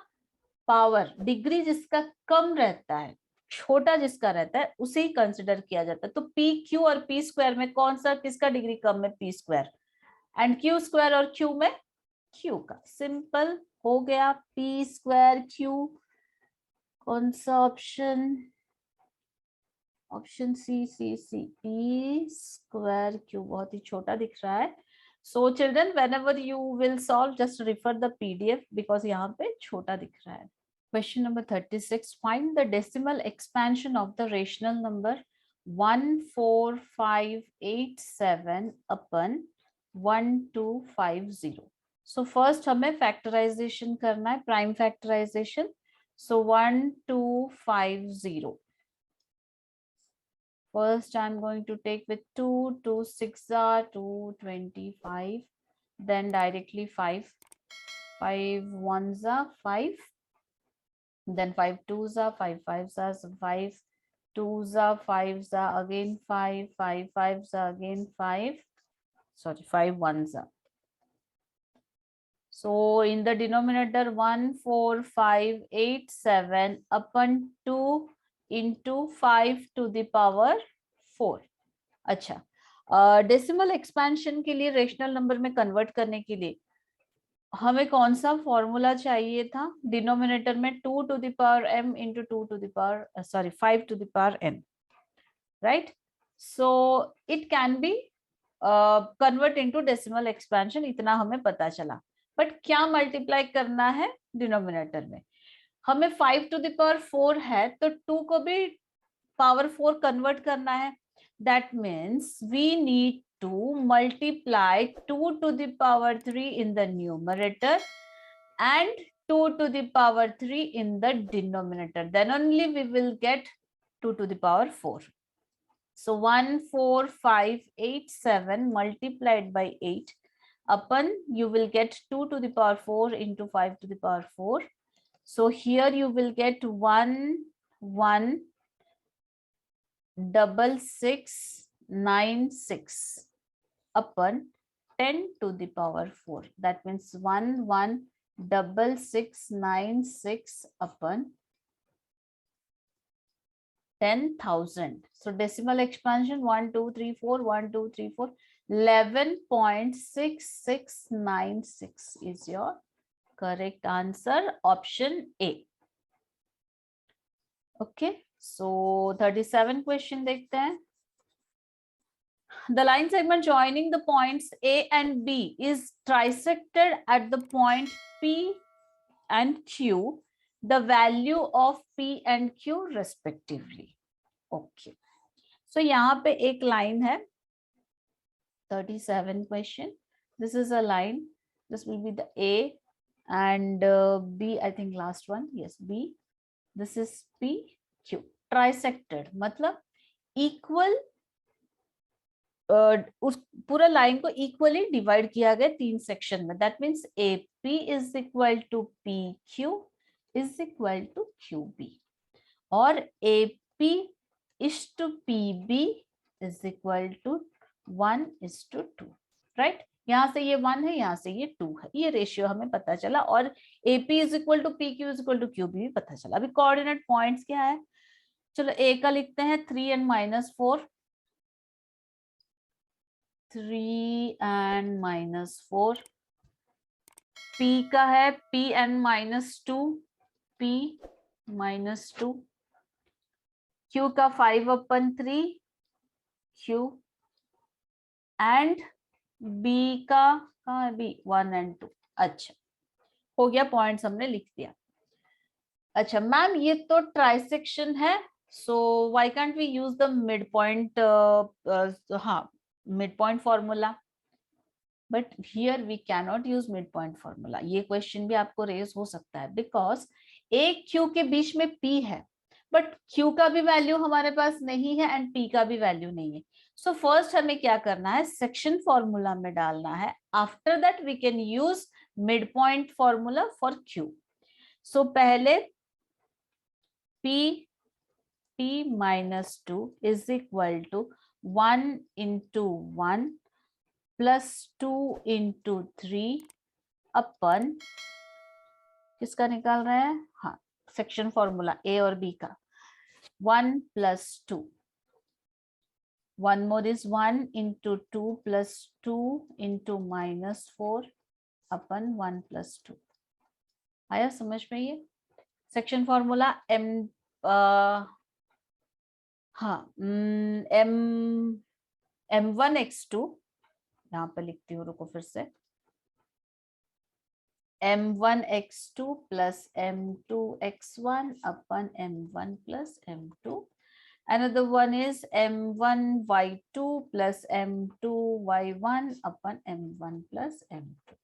पावर डिग्री जिसका कम रहता है, छोटा जिसका रहता है उसे ही कंसिडर किया जाता है. तो P Q और P स्क्वायर में कौन सा किसका डिग्री कम है? P square. And Q square और Q में Q का. सिंपल हो गया. P square Q. कौन सा ऑप्शन? ऑप्शन सी सी सी. P स्क्वायर Q बहुत ही छोटा दिख रहा है. So children whenever you will solve just refer the PDF because यहाँ पे छोटा दिख रहा है. Question number 36. Find the decimal expansion of the rational number 14587 upon 1250. So first हमें factorization करना है, prime factorization. So 1250. First I'm going to take with 2, 2 6 are 225, then directly 5, 5 1s are 5, then 5 2s are 5 5s are 5, 2s are 5s are again 5, 5 5s are again 5, sorry 5 1s are. So in the denominator 14587 upon 2 into 5 to the power 4. अच्छा, डेसिमल एक्सपेंशन के लिए रेशनल नंबर में कन्वर्ट करने के लिए हमें कौन सा फॉर्मूला चाहिए था? डिनोमिनेटर में 2 to the power m into 2 to the power 5 to the power n, right? So it can be convert into decimal expansion. इतना हमें पता चला. बट क्या मल्टीप्लाई करना है डिनोमिनेटर में? हमें 5 to the power 4 है तो 2 को भी पावर 4 कन्वर्ट करना है. That means we need 2 multiply 2 to the power 3 in the numerator and 2 to the power 3 in the denominator. Then only we will get 2 to the power 4. So 14587 multiplied by 8 upon, you will get 2 to the power 4 into 5 to the power 4. So here you will get 11696 upon 10 to the power 4. That means 11696 upon 10,000. So decimal expansion 1 2 3 4 1 2 3 4 11.6696 is your correct answer, option A. Okay, so 37 question देखते हैं. The line segment joining the points A and B is trisected at the point P and Q. The value of P and Q respectively. Okay. So यहाँ पे एक line है. 37 question. This is a line. This will be the A and B. I think last one. Yes, B. This is P, Q. Trisected मतलब equal. उस पूरा लाइन को इक्वली डिवाइड किया गया 3 सेक्शन में. That means AP is equal to PQ is equal to QB और AP is to PB is equal to 1:2. Right, यहाँ से ये 1 है, यहाँ से ये 2 है. ये रेशियो हमें पता चला और AP is equal to PQ is equal to QB भी पता चला. अभी कोऑर्डिनेट पॉइंट्स क्या है? चलो A का लिखते हैं 3 and -4. 3 and -4. P का है P and -2. P -2. Q का 5/3. Q and B का कहाँ है? B 1 and 2. अच्छा, हो गया, पॉइंट्स हमने लिख दिया. अच्छा मैम, ये तो ट्राइसेक्शन है, so why can't we use the midpoint? हाँ, midpoint formula, but here we cannot use midpoint formula. ये क्वेश्चन भी आपको रेज हो सकता है बिकॉज A Q के बीच में P है बट Q का भी वैल्यू हमारे पास नहीं है एंड P का भी वैल्यू नहीं है. सो फर्स्ट हमें क्या करना है? सेक्शन फॉर्मूला में डालना है. After that we can use midpoint formula for Q. So पहले P -2 is equal to 1 into 1 plus 2 into 3 अपन किसका निकाल रहे हैं? हाँ, सेक्शन फॉर्मूला A और B का. 1 plus 2. One more is 1 into 2 plus 2 into -4 upon 1 plus 2. आया समझ में? ये सेक्शन फॉर्मूला हाँ, M1x2 यहाँ पे लिखती हूँ, रुको फिर से. M1x2 plus M2x1 upon M1 plus M2. Another one is M1y2 plus M2y1 upon M1 plus M2.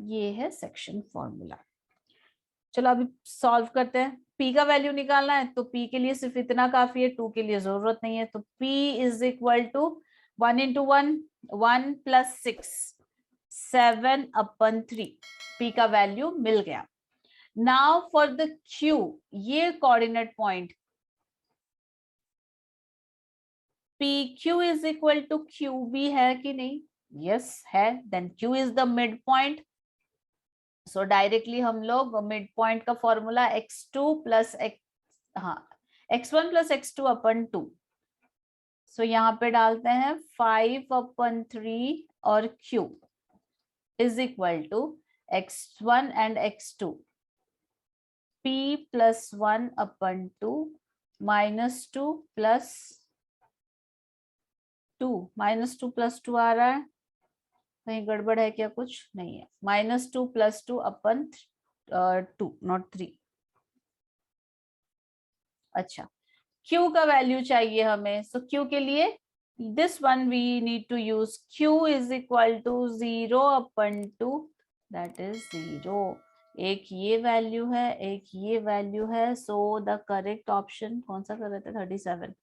ये है सेक्शन फॉर्मूला. चलो अभी सॉल्व करते हैं. P का वैल्यू निकालना है तो P के लिए सिर्फ इतना काफी है, 2 के लिए जरूरत नहीं है. तो P is equal to 1 into 1 1 plus 6 7/3. P का वैल्यू मिल गया. नाउ फॉर द Q, ये coordinate point PQ is equal to QB है कि नहीं? यस है. Then Q is the midpoint. So directly हम लोग मिड पॉइंट का formula x2 plus x1 plus x2 upon 2. So यहाँ पे डालते हैं 5/3 और Q is equal to x1 and x2. P plus 1/2 -2 plus 2. -2 plus 2 आ रहा है, कहीं गड़बड़ है क्या? कुछ नहीं है. -2 प्लस 2 अपन 2 नॉट 3. अच्छा, Q का वैल्यू चाहिए हमें. सो Q के लिए this one we need to use q is equal to 0 upon 2, that is 0. एक ये वैल्यू है, एक ये वैल्यू है, सो द करेक्ट ऑप्शन कौन सा कर रहे थे, 37.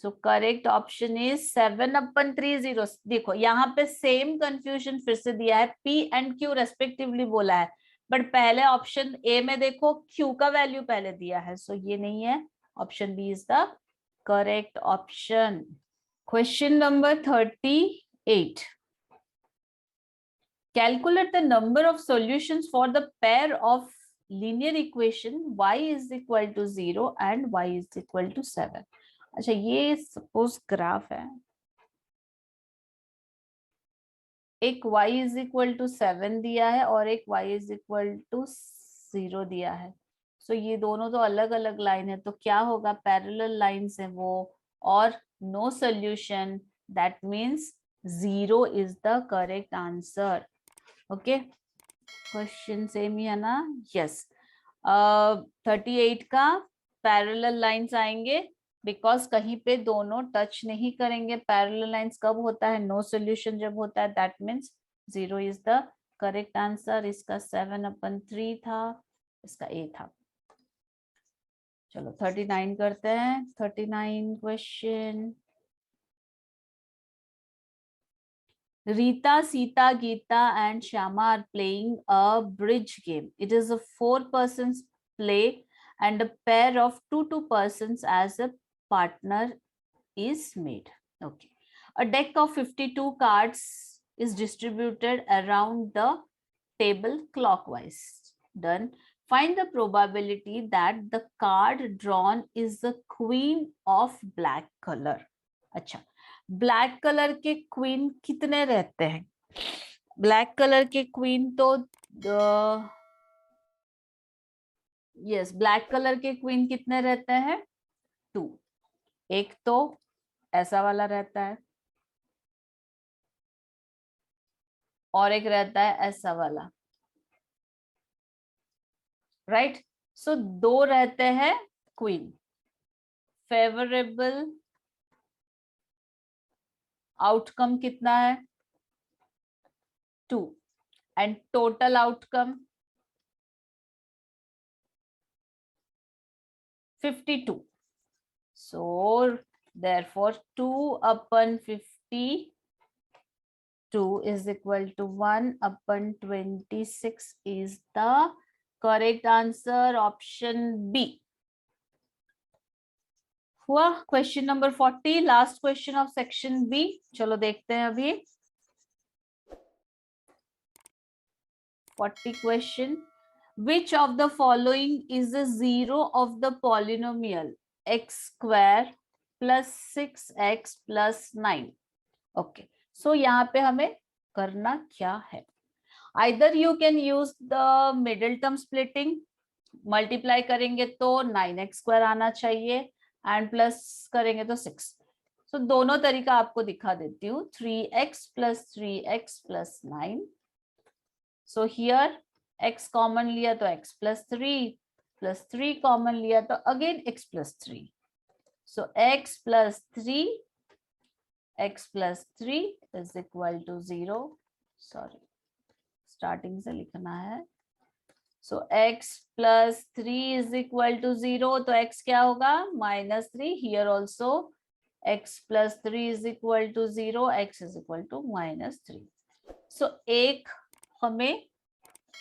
सो करेक्ट ऑप्शन इज 7 अपन 3 0. देखो यहाँ पे सेम कंफ्यूजन फिर से दिया है, p एंड q रेस्पेक्टिवली बोला है, बट पहले ऑप्शन ए में देखो q का वैल्यू पहले दिया है, सो ये नहीं है, option B is the correct option. Question number 38. Calculate the number of solutions for the pair of linear equation y is equal to 0 and y is equal to 7. अच्छा, ये सपोज ग्राफ है, एक y is equal to 7 दिया है और एक y is equal to 0 दिया है. सो ये दोनों तो अलग अलग लाइन है, तो क्या होगा, पैरेलल लाइंस है वो, और no solution, that means 0 is the correct answer. Okay, question same ही है ना, यस. 38 का पैरेलल लाइंस आएंगे, बिकॉज कहीं पे दोनों टच नहीं करेंगे. पैरेलल लाइंस कब होता है, नो सोल्यूशन जब होता है, that means 0 is the correct answer. इसका 7/3 था, इसका a था. चलो 39 करते हैं. 39 question. Rita, Sita, Geeta and Shyama are playing a bridge game. It is a 4-person play and a pair of 2 persons as a partner is made. Okay. A deck of 52 cards is distributed around the table clockwise. Done. Find the probability that the card drawn is the queen of black color. अच्छा, ब्लैक कलर के क्वीन कितने रहते हैं? ब्लैक कलर के क्वीन तो यस, ब्लैक कलर के क्वीन कितने रहते हैं? 2. एक तो ऐसा वाला रहता है और एक रहता है ऐसा वाला, राइट. सो 2 रहते हैं क्वीन. फेवरेबल आउटकम कितना है? 2. And total outcome 52. So therefore 2/52 is equal to 1/26 is the correct answer. Option B. हुआ question number 40, last question of section B. चलो देखते हैं अभी 40 question. Which of the following is the zero of the polynomial x square plus 6x plus 9? Okay, so यहाँ पे हमें करना क्या है? Either you can use the middle term splitting, multiply करेंगे तो 9x स्क्वायर आना चाहिए एंड प्लस करेंगे तो 6. सो दोनों तरीका आपको दिखा देती हूँ. 3x plus 3x plus 9. So here x common लिया तो x plus 3 कॉमन लिया तो again x plus 3. So x plus 3 is equal to 0. Sorry, starting से लिखना है. सो x plus 3 is equal to 0, तो x क्या होगा, -3. Here also x plus 3 is equal to 0, x is equal to -3. सो एक हमें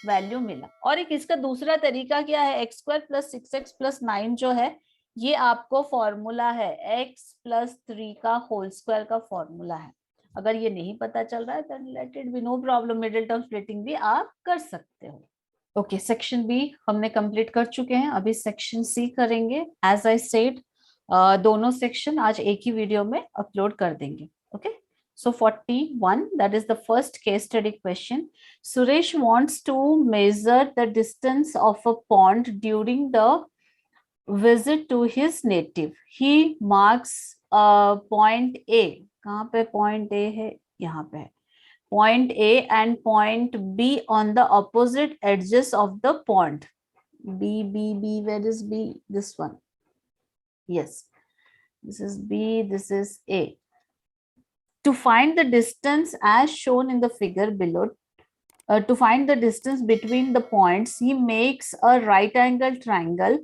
वैल्यू मिला. और एक इसका दूसरा तरीका क्या है, x square plus 6x plus 9 जो है ये आपको फॉर्मूला है, x plus 3 का होल स्क्वायर का फॉर्मूला है. अगर ये नहीं पता चल रहा है तो let it be, no problem, middle term splitting भी आप कर सकते हो. ओके, सेक्शन बी हमने कंप्लीट कर चुके हैं. अभी सेक्शन सी करेंगे. एज आई सेड, दोनों सेक्शन आज एक ही वीडियो में अपलोड कर देंगे. Okay, so 41, that is the first case study question. Suresh wants to measure the distance of a pond during the visit to his native. He marks point A. कहाँ पे point A है? यहाँ पे है point A and point B on the opposite edges of the pond. B, where is B? This one. Yes, this is B, this is A. To find the distance as shown in the figure below, to find the distance between the points, he makes a right angle triangle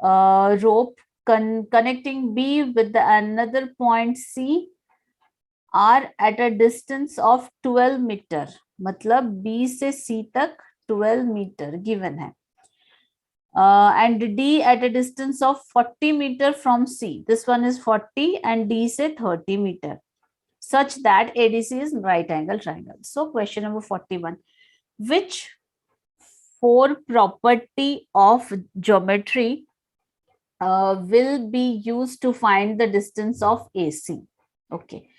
rope connecting B with another point C are at a distance of 12 metre. मतलब B से C तक 12 मीटर given है. And D at a distance of 40 meter from C. This one is 40 and D say 30 meter. Such that ADC is right angle triangle. So question number 41. Which four property of geometry will be used to find the distance of AC? Okay.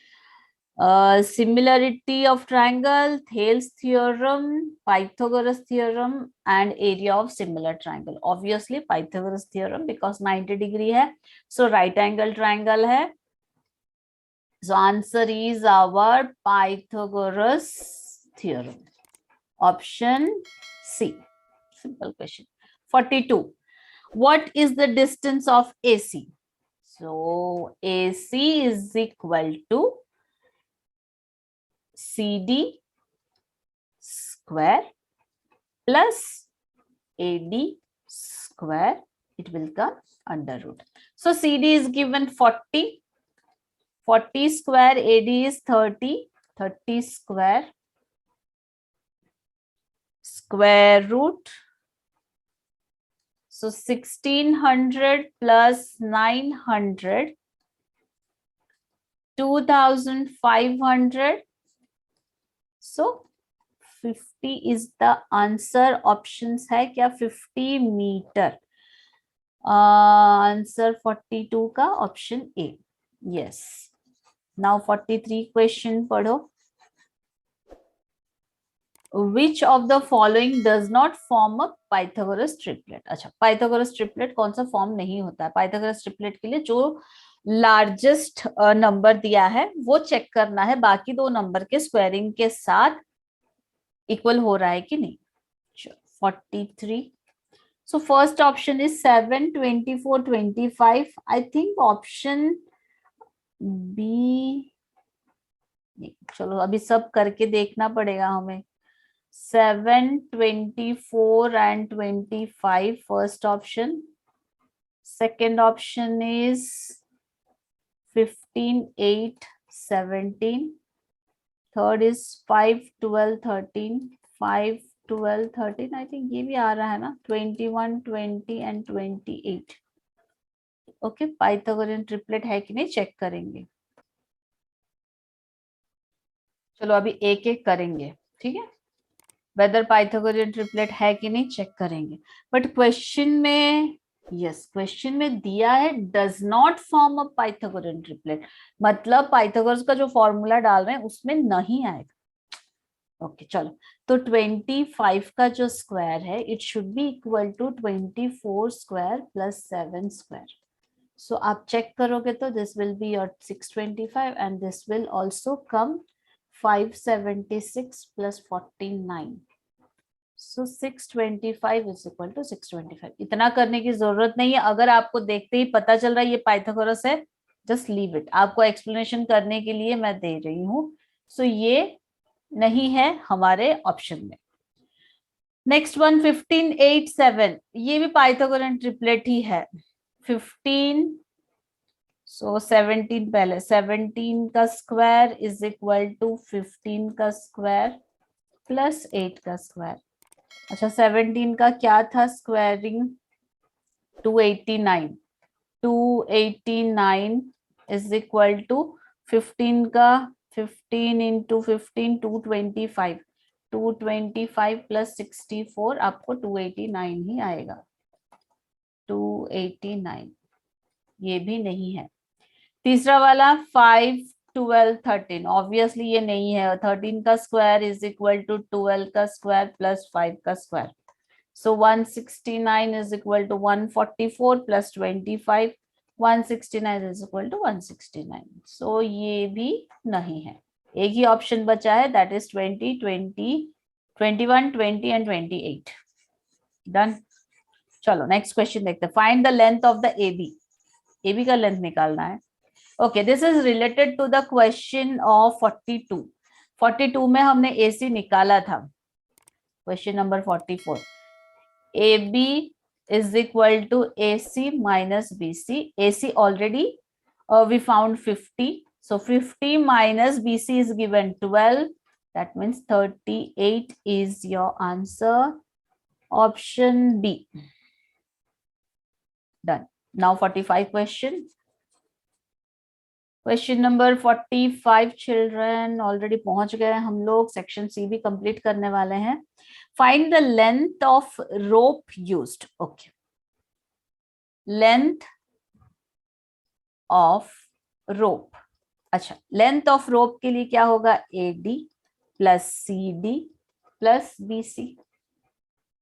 Similarity of triangle, Thales theorem, Pythagoras theorem, and area of similar triangle. Obviously Pythagoras theorem because 90 degree hai, so right angle triangle hai. So answer is our Pythagoras theorem. Option C. Simple question. 42. What is the distance of AC? So AC is equal to CD square plus AD square. It will come under root. So CD is given 40. 40 square, AD is 30. 30 square root. So 1600 plus 900, 2500. So 50 is the answer. Options है क्या 50 मीटर. Answer 42 का option A. Yes. Now 43 question पढ़ो. Which of the following does not form a Pythagoras triplet? अच्छा, Pythagoras triplet कौन सा फॉर्म नहीं होता है? Pythagoras triplet के लिए जो लार्जेस्ट नंबर दिया है वो चेक करना है, बाकी दो नंबर के स्क्वायरिंग के साथ इक्वल हो रहा है कि नहीं. 43. So first option is 7, 24, 25. I think option B. चलो अभी सब करके देखना पड़ेगा हमें. 7, 24 and 25 first option. Second option is 15, 8, 17. Third is 5, 12, 13. 5, 12, 13. I think ये भी आ रहा है ना. 21, 20 and 28. Okay, Pythagorean triplet है कि नहीं चेक करेंगे. चलो अभी एक एक करेंगे, ठीक है. वेदर पाइथागोरियन ट्रिपलेट है कि नहीं चेक करेंगे. बट क्वेश्चन में क्वेश्चन में दिया है does not form a Pythagorean triplet, मतलब पाइथागोरस का जो फॉर्मूला डाल रहे हैं उसमें नहीं आएगा. ओके चलो, तो 25 का जो स्क्वायर है it should be equal to 24 square plus 7 square. So आप चेक करोगे तो this will be your 625 and this will also come 576 plus 49. So 625 is equal to 625. इतना करने की जरूरत नहीं है. अगर आपको देखते ही पता चल रहा है ये पाइथागोरस है, जस्ट लीव इट. आपको एक्सप्लेनेशन करने के लिए मैं दे रही हूँ. सो ये नहीं है हमारे ऑप्शन में. Next one 15, 8, 7. ये भी पाइथागोरियन ट्रिपलेट ही है. 15. So 17 पहले 17 का स्क्वायर इज इक्वल टू 15 का स्क्वायर प्लस 8 का स्क्वायर. अच्छा 17 का क्या था स्क्वायरिंग 289. 289 इज इक्वल टू 15 का 15 इंटू 15 225. 225 प्लस 64 आपको 289 ही आएगा. 289 ये भी नहीं है. तीसरा वाला 5, 12, 13. ऑब्वियसली ये नहीं है. 13 का स्क्वायर इज इक्वल टू 12 का स्क्वायर प्लस 5 का square. So 169 is equal to 144 प्लस 25. 169 इज इक्वल टू 169. सो ये भी नहीं है. एक ही ऑप्शन बचा है, दैट इज 20, 20, 21, 20 एंड 28. डन. चलो नेक्स्ट क्वेश्चन देखते हैं. Find the length of the AB. AB का लेंथ निकालना है. Okay, this is related to the question of 42. 42 में हमने AC निकाला था. Question number 44. AB is equal to AC minus BC. AC already we found 50. So 50 minus BC is given 12. That means 38 is your answer. Option B. Done. Now 45 question. Question number 45 children already पहुंच गए हम लोग. सेक्शन सी भी कंप्लीट करने वाले हैं. Find the length of rope used. Okay, length of rope. अच्छा, लेंथ ऑफ रोप के लिए क्या होगा? AD plus CD plus BC.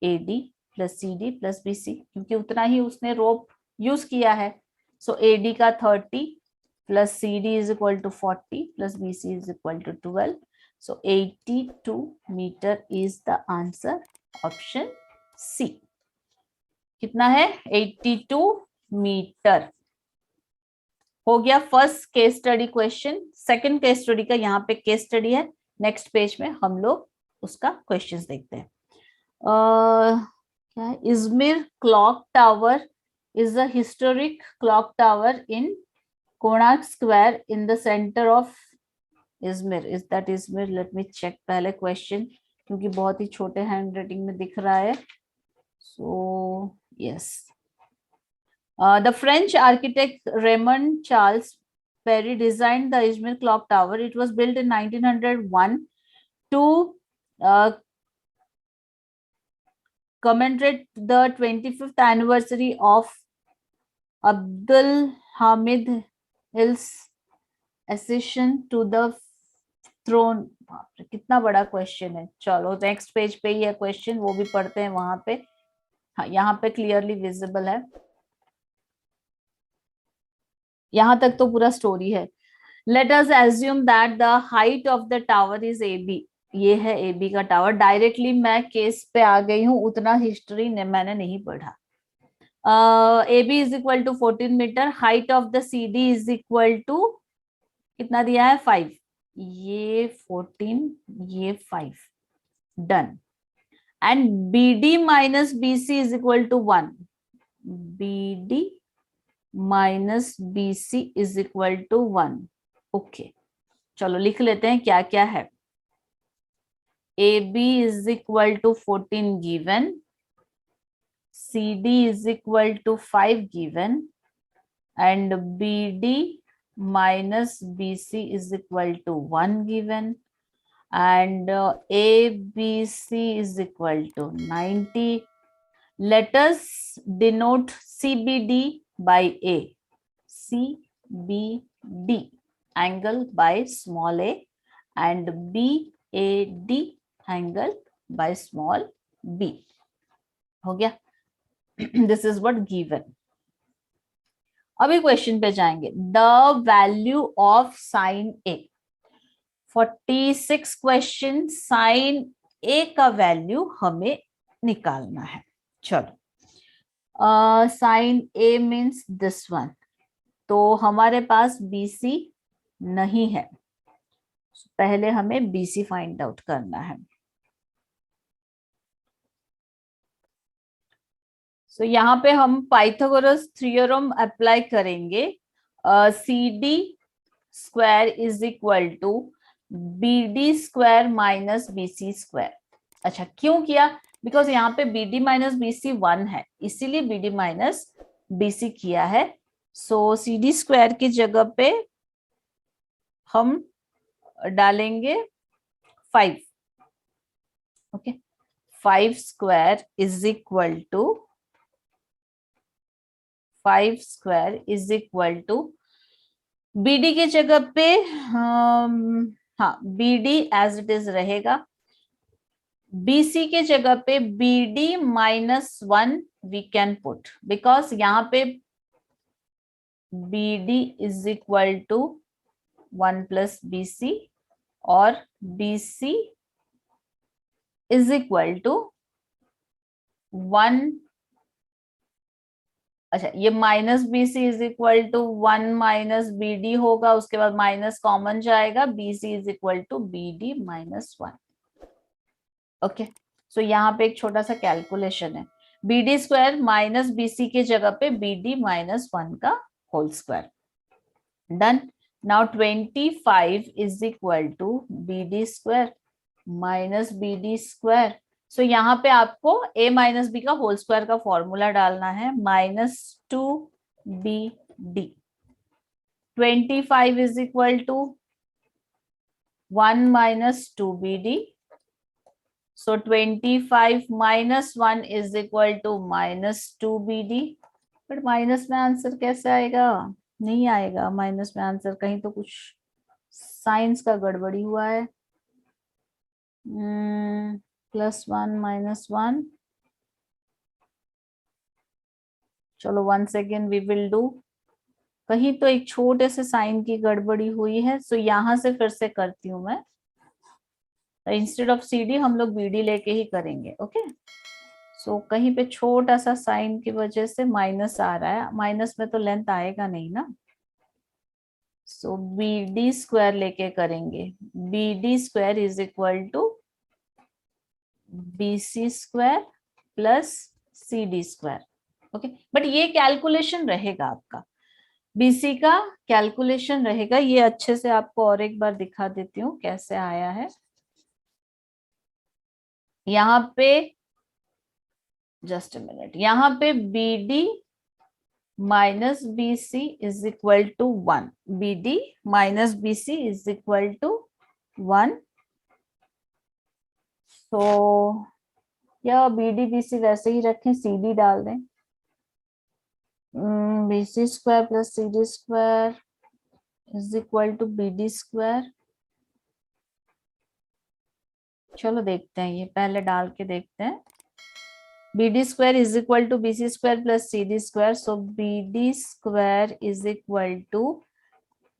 AD plus CD plus BC, क्योंकि उतना ही उसने रोप यूज किया है. सो AD का 30 plus CD is equal to 40 plus BC is equal to 12. So 82 meter is the answer. Option C. कितना है? 82 मीटर. हो गया first case study question. Second case study का यहाँ पे केस स्टडी है. नेक्स्ट पेज में हम लोग उसका क्वेश्चंस देखते हैं. क्या है? Izmir clock tower is a historic clock tower in Konark Square in the center of Izmir. Is that Izmir? Let me check पहले क्वेश्चन, क्योंकि बहुत ही छोटे हैंड राइटिंग में दिख रहा है. So yes, the French architect Raymond Charles Perry designed the Izmir clock tower. It was built in 1901 to commemorate the 25th anniversary of Abdul Hamid Hil's accession to the throne. कितना बड़ा क्वेश्चन है. चलो नेक्स्ट पेज पे ही है क्वेश्चन, वो भी पढ़ते हैं वहां पे. हाँ, यहाँ पे क्लियरली विजिबल है. यहाँ तक तो पूरा स्टोरी है. Let us assume that the height of the tower is AB. ये है AB का टावर. डायरेक्टली मैं केस पे आ गई हूँ, उतना हिस्ट्री मैंने नहीं पढ़ा. AB is equal to 14 metre. Height of the CD is equal to कितना दिया है? 5. ये 14, ये 5. Done. And BD minus BC is equal to 1. BD minus BC is equal to 1. Okay, चलो लिख लेते हैं क्या क्या है. AB is equal to 14 given. CD is equal to 5 given, and BD minus BC is equal to 1 given, and ABC is equal to 90. Let us denote CBD by A. CBD angle by small a, and BAD angle by small b. हो गया. This is what given. अभी क्वेश्चन पे जाएंगे. The value of sine A. 46 question. Sine A का वैल्यू हमें निकालना है. चलो, sine A means this one. तो हमारे पास BC नहीं है, पहले हमें BC फाइंड आउट करना है. सो यहाँ पे हम पाइथागोरस थ्योरम अप्लाई करेंगे. CD square is equal to BD square minus BC square. अच्छा, क्यों किया? बिकॉज यहाँ पे BD माइनस BC 1 है, इसीलिए BD माइनस BC किया है. सो CD स्क्वायर की जगह पे हम डालेंगे 5. Okay, 5 square is equal to 5 square is equal to BD की जगह पे हाँ BD एज इट इज रहेगा. BC के जगह पे BD minus 1 we can put, because यहाँ पे BD is equal to 1 plus BC और BC इज इक्वल टू 1 अच्छा, ये minus B C is equal to 1 minus B D होगा, उसके बाद माइनस कॉमन जाएगा, B C is equal to B D minus 1। Okay, so यहाँ पे एक छोटा सा कैलकुलेशन है, B D square minus B C की जगह पे बी डी माइनस 1 का whole square. Done. Now 25 is equal to B D square minus B D square. So यहाँ पे आपको a माइनस बी का होल स्क्वायर का फॉर्मूला डालना है, minus 2bd। 25 is equal to 1 minus 2bd। So 25 minus 1 is equal to minus 2bd। But minus में आंसर कैसे आएगा? नहीं आएगा माइनस में आंसर, कहीं तो कुछ साइंस का गड़बड़ी हुआ है। +1 -1, चलो once again we will do. कहीं तो एक छोटे से साइन की गड़बड़ी हुई है, सो यहां से फिर से करती हूँ मैं। इंस्टेड ऑफ सी डी हम लोग बी डी लेके ही करेंगे। ओके, सो कहीं पे छोटा सा साइन की वजह से माइनस आ रहा है, माइनस में तो लेंथ आएगा नहीं ना। सो बी डी स्क्वायर लेके करेंगे, B D square is equal to B C square plus C D square. Okay, but ये कैलकुलेशन रहेगा आपका, बीसी का कैलकुलेशन रहेगा। ये अच्छे से आपको और एक बार दिखा देती हूँ कैसे आया है। यहाँ पे जस्ट अ मिनट, यहाँ पे B D minus B C is equal to 1, B D minus B C is equal to 1। तो या बी डी बी सी वैसे ही रखें, सी डी डाल दें, B C square plus C D square is equal to B D square. चलो देखते हैं, ये पहले डाल के देखते हैं। B D square is equal to B C square plus C D square. So B D square is equal to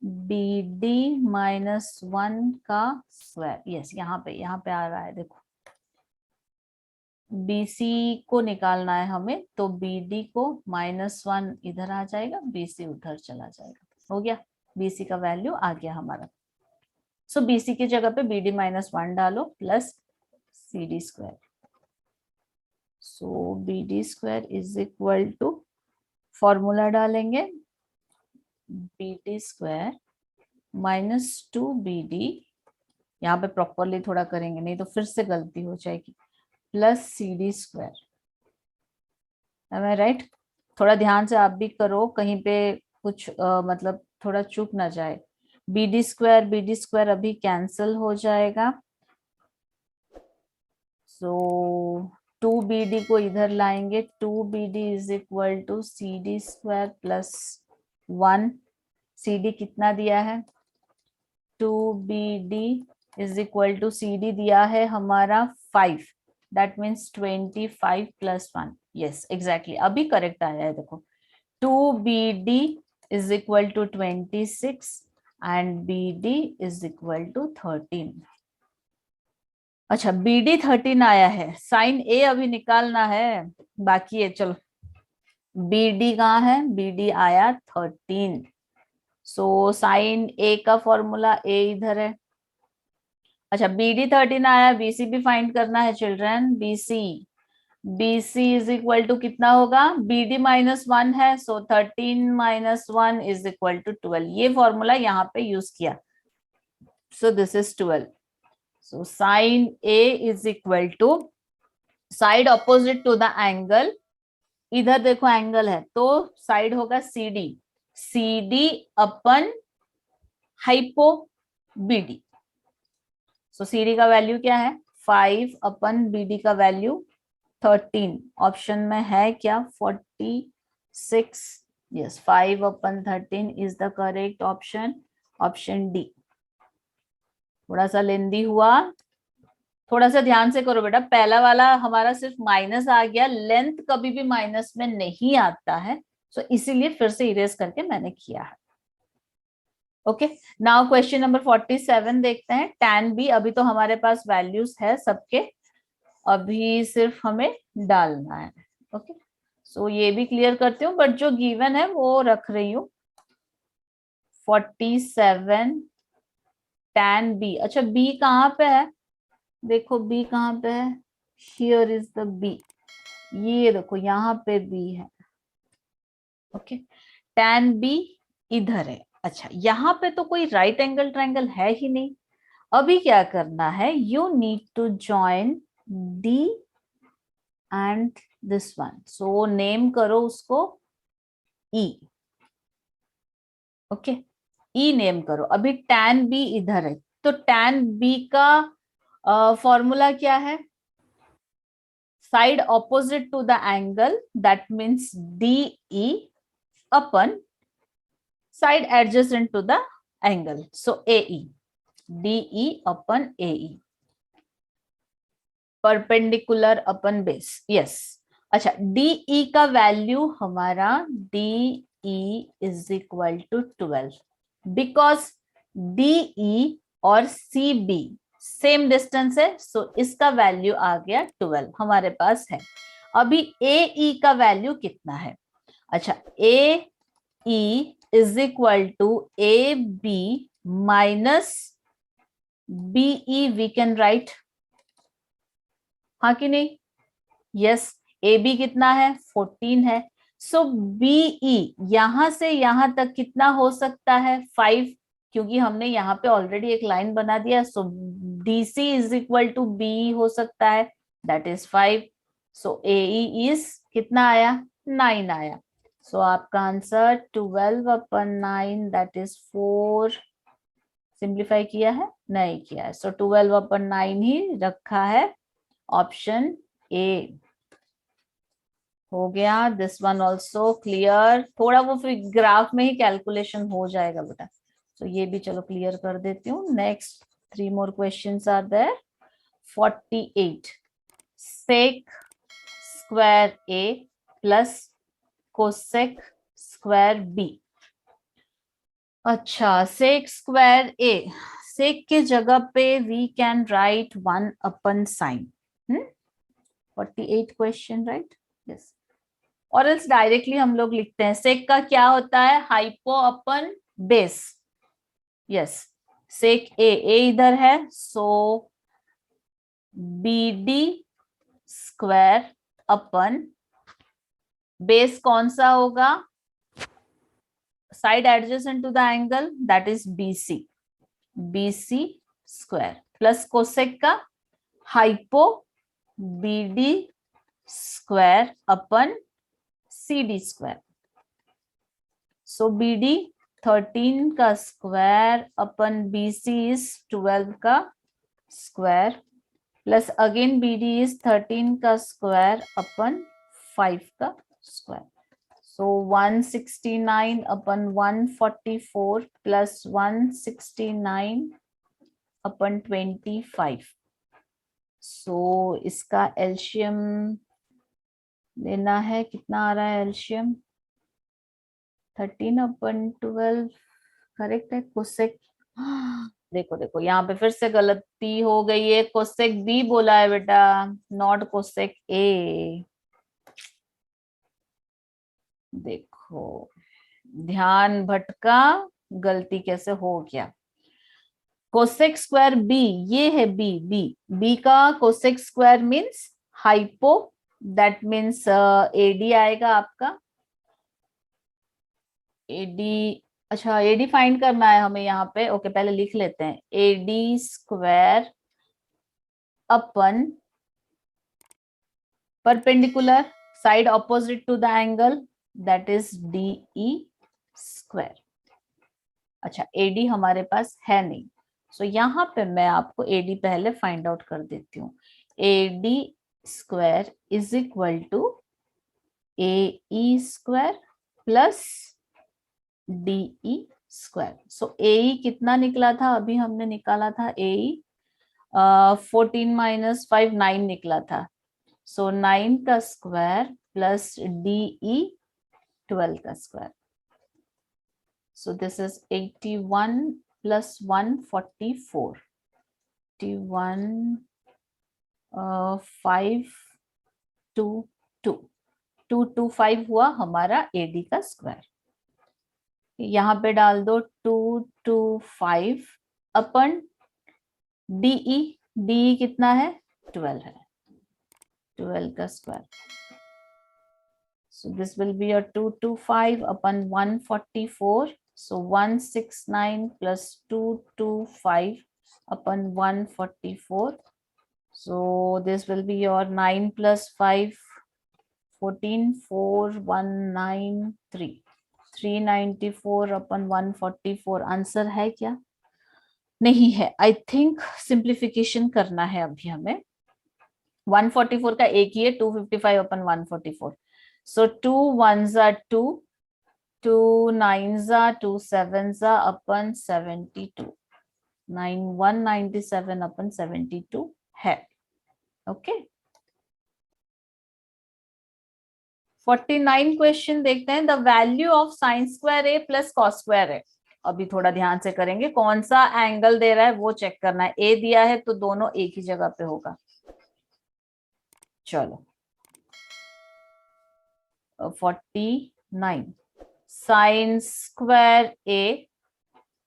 B D minus 1 का स्क्वायर। यस, यहाँ पे आ रहा है, देखो बी सी को निकालना है हमें, तो बी डी को -1 इधर आ जाएगा, बी सी उधर चला जाएगा। हो गया, बी सी का वैल्यू आ गया हमारा। सो बी सी की जगह पे बी डी -1 डालो plus C D square. So B D square is equal to, formula डालेंगे, बी डी स्क्वायर -2bd, यहाँ पे प्रॉपरली थोड़ा करेंगे नहीं तो फिर से गलती हो जाएगी, plus C D square. Am I right? थोड़ा ध्यान से आप भी करो, कहीं पे कुछ मतलब थोड़ा चूक ना जाए। बी डी स्क्वायर अभी कैंसिल हो जाएगा। सो 2bd को इधर लाएंगे, 2bd is equal to C D square plus 1। C D कितना दिया है? 2bd is equal to C D दिया है हमारा 5, that means 25 plus 1। Yes exactly, अभी करेक्ट आया है, देखो 2bd is equal to 26 and bd is equal to 13। अच्छा, BD 13 आया है, साइन ए अभी निकालना है, बाकी है। चलो BD कहाँ है? BD आया 13। सो साइन ए का फॉर्मूला ए इधर है। अच्छा, BD 13 आया, BC भी फाइंड करना है children. BC is equal to कितना होगा? BD -1 है, सो 13 -1 इज इक्वल टू 12। ये फॉर्मूला यहाँ पे यूज किया, so this is 12। So sin A is equal to side opposite to the angle, इधर देखो एंगल है तो साइड होगा CD, CD upon hypo BD। So CD का वैल्यू क्या है? 5 अपन BD का वैल्यू 13। ऑप्शन में है क्या? 46। Yes, 5 upon 13 is the correct option, option D. थोड़ा सा लेंदी हुआ, थोड़ा सा ध्यान से करो बेटा। पहला वाला हमारा सिर्फ माइनस आ गया, लेंथ कभी भी माइनस में नहीं आता है, सो इसीलिए फिर से इरेज करके मैंने किया है। ओके, नाउ क्वेश्चन नंबर 47 देखते हैं। tan b, अभी तो हमारे पास वैल्यूज है सबके, अभी सिर्फ हमें डालना है। ओके, सो ये भी क्लियर करती हूँ, बट जो गिवन है वो रख रही हूँ। 47 tan b। अच्छा b कहाँ पे है, देखो b कहाँ पे है, हियर इज द b, ये देखो यहाँ पे b है। ओके, tan b इधर है। अच्छा यहाँ पे तो कोई राइट एंगल ट्रायंगल है ही नहीं। अभी क्या करना है, you need to join d and this one, so name करो उसको e। ओके, ई नेम करो। अभी tan b इधर है, तो tan b का फॉर्मूला क्या है, side opposite to the angle, that means DE upon side adjacent to the angle, so AE, DE upon AE, perpendicular upon base. Yes, अच्छा DE का वैल्यू हमारा DE is equal to 12, because DE और CB सेम डिस्टेंस है, सो इसका वैल्यू आ गया 12 हमारे पास है। अभी AE का वैल्यू कितना है, अच्छा AE is equal to AB minus BE, we can write, हाँ कि नहीं, यस। AB कितना है, 14 है, सो BE यहां से यहां तक कितना हो सकता है, 5, क्योंकि हमने यहाँ पे ऑलरेडी एक लाइन बना दिया, so DC is equal to BE हो सकता है, that is 5, so AE is कितना आया, 9 आया। सो आपका आंसर 12/9, दैट इज 4। सिंप्लीफाई किया है, नहीं किया है, सो 12/9 ही रखा है, ऑप्शन ए हो गया। दिस वन ऑल्सो क्लियर, थोड़ा वो फिर ग्राफ में ही कैलकुलेशन हो जाएगा बेटा, तो ये भी चलो क्लियर कर देती हूँ। Next 3 more questions are there. 48 sec square A plus cosec square B. अच्छा सेक स्क्वायर ए, सेक के जगह पे we can write 1/sin। 48 question right, yes. और इस डायरेक्टली हम लोग लिखते हैं, सेक का क्या होता है, hypo upon base. Yes, sec A इधर है, so BD square upon base कौन सा होगा, side adjacent to the angle, that is BC square plus cosec का hypo BD square upon CD square, so BD 13 का स्क्वायर अपन BC इज 12 का square, plus again BD is 13 का स्क्वायर अपन 5 का स्क्वायर, सो 169 अपन 144 प्लस 169 अपन 25, सो इसका एलशियम लेना है, कितना आ रहा है एलशियम, 13/12 करेक्ट है। कोसेक, देखो देखो यहाँ पे फिर से गलती हो गई है, कोसेक बी बोला है बेटा, नॉट कोसेक ए। देखो ध्यान भटका, गलती कैसे हो गया। कोसेक स्क्वायर बी, ये है बी, बी का cosec square means hypo, that means AD आएगा आपका, AD। अच्छा AD फाइंड करना है हमें यहाँ पे, ओके पहले लिख लेते हैं, AD square upon perpendicular side opposite to the angle, that is DE square. अच्छा AD हमारे पास है नहीं, सो यहाँ पे मैं आपको AD पहले फाइंड आउट कर देती हूँ। AD square is equal to AE square plus DE square, so AE कितना निकला था, अभी हमने निकाला था AE 14 - 5 9 निकला था, सो 9 का स्क्वायर प्लस DE 12 का square, so this is 81 plus 144, 81 5 2 2 225 हुआ हमारा AD का स्क्वायर। यहाँ पे डाल दो 225 अपन DE, DE कितना है 12 है, 12 का square. So this will be your 225 upon 144. So 169 plus 225 upon 144. So this will be your 9 plus 5, 14, 4, 193. 394 upon 144. Answer है क्या? नहीं है। आई थिंक सिंप्लीफिकेशन करना है अभी हमें। 144 का एक ही है, 255 अपन 144. So 2 ones are 2, 2 nines are 2 sevens are upon 72. 197 upon 72 है. Okay. 49 क्वेश्चन देखते हैं. The value of sine square A plus cos square A. अभी थोड़ा ध्यान से करेंगे, कौन सा एंगल दे रहा है वो चेक करना है. ए दिया है तो दोनों एक ही जगह पे होगा. चलो 49 sine square A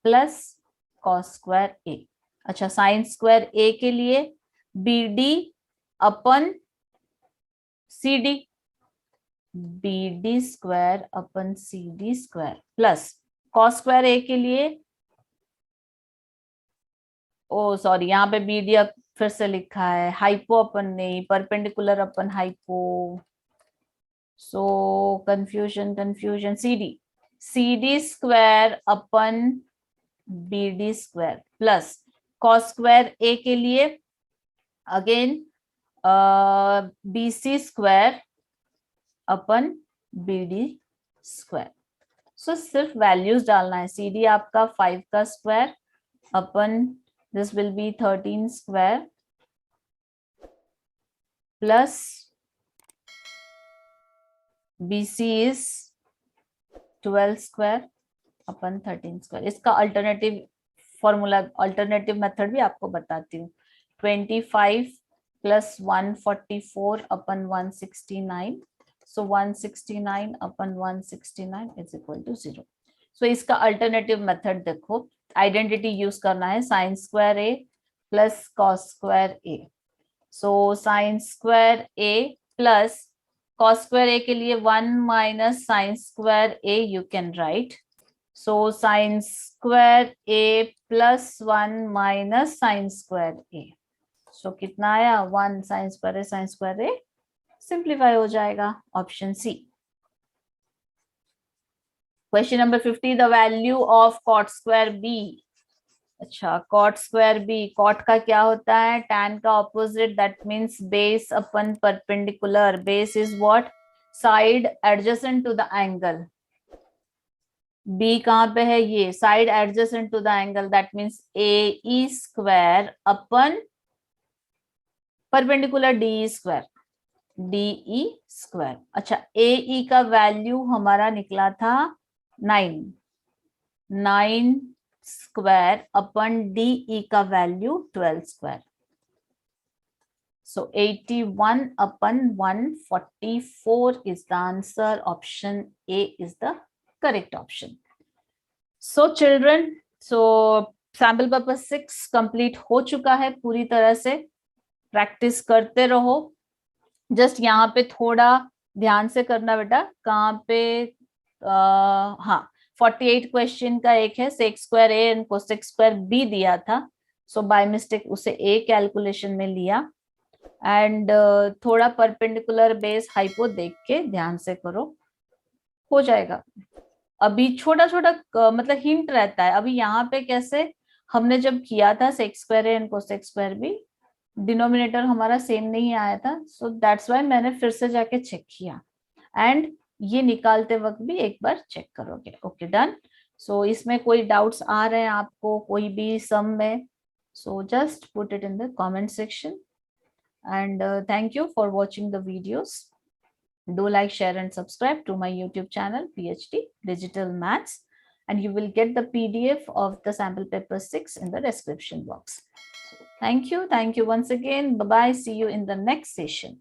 plus cos square A. अच्छा, साइन स्क्वायर ए के लिए BD upon CD, BD square upon CD square plus cos square A के लिए, ओ सॉरी यहाँ पे BD फिर से लिखा है, हाइपो अपन नहीं, perpendicular upon hypo. So confusion CD square upon BD square plus cos square A के लिए again BC square upon BD square. So सिर्फ वैल्यूज डालना है. CD आपका 5 का square upon this will be 13 square plus BC is 12 square upon 13 square. इसका अल्टरनेटिव फॉर्मूला, अल्टरनेटिव मेथड भी आपको बताती हूँ. 25 plus 144 upon 169. So 169 upon 169 is equal to 0. सो इसका अल्टरनेटिव मेथड देखो, आइडेंटिटी यूज करना है. Sign square A plus cos square A. So sine square A plus cos square a के लिए 1 minus sin square a you can write. So sin square a plus 1 minus sin square a. So कितना आया? 1 sin square a simplify हो जाएगा. Option C. Question number 50. The value of cot square b. अच्छा, cot square b, cot का क्या होता है? tan का opposite, that means base upon perpendicular. Base is what? Side adjacent to the angle. b कहाँ पे है? ये side adjacent to the angle, that means AE square upon perpendicular DE square. DE square. अच्छा, AE का वैल्यू हमारा निकला था 9 स्क्वायर अपन DE का value 12 square. So 81 upon 144 is the answer. Option A is the correct option. So children, so sample paper 6 complete हो चुका है पूरी तरह से. प्रैक्टिस करते रहो. जस्ट यहाँ पे थोड़ा ध्यान से करना बेटा. कहाँ पे? हाँ, 48 क्वेश्चन का एक है sec square A and cosec square B दिया था. सो बाय मिस्टेक उसे ए कैलकुलेशन में लिया. एंड थोड़ा परपेंडिकुलर बेस हाइपो देख के ध्यान से करो, हो जाएगा. अभी छोटा छोटा मतलब हिंट रहता है. अभी यहाँ पे कैसे हमने जब किया था sec square A and cosec square B, denominator हमारा सेम नहीं आया था. सो दैट्स वाई मैंने फिर से जाके चेक किया. एंड ये निकालते वक्त भी एक बार चेक करोगे. Okay, done. सो इसमें कोई डाउट्स आ रहे हैं आपको कोई भी सम में? So just put it in the comment section. And thank you for watching the videos. Do like, share and subscribe to my YouTube channel PhD Digital Maths, and you will get the PDF of the sample paper 6 in the description box. So, thank you once again. Bye bye. See you in the next session.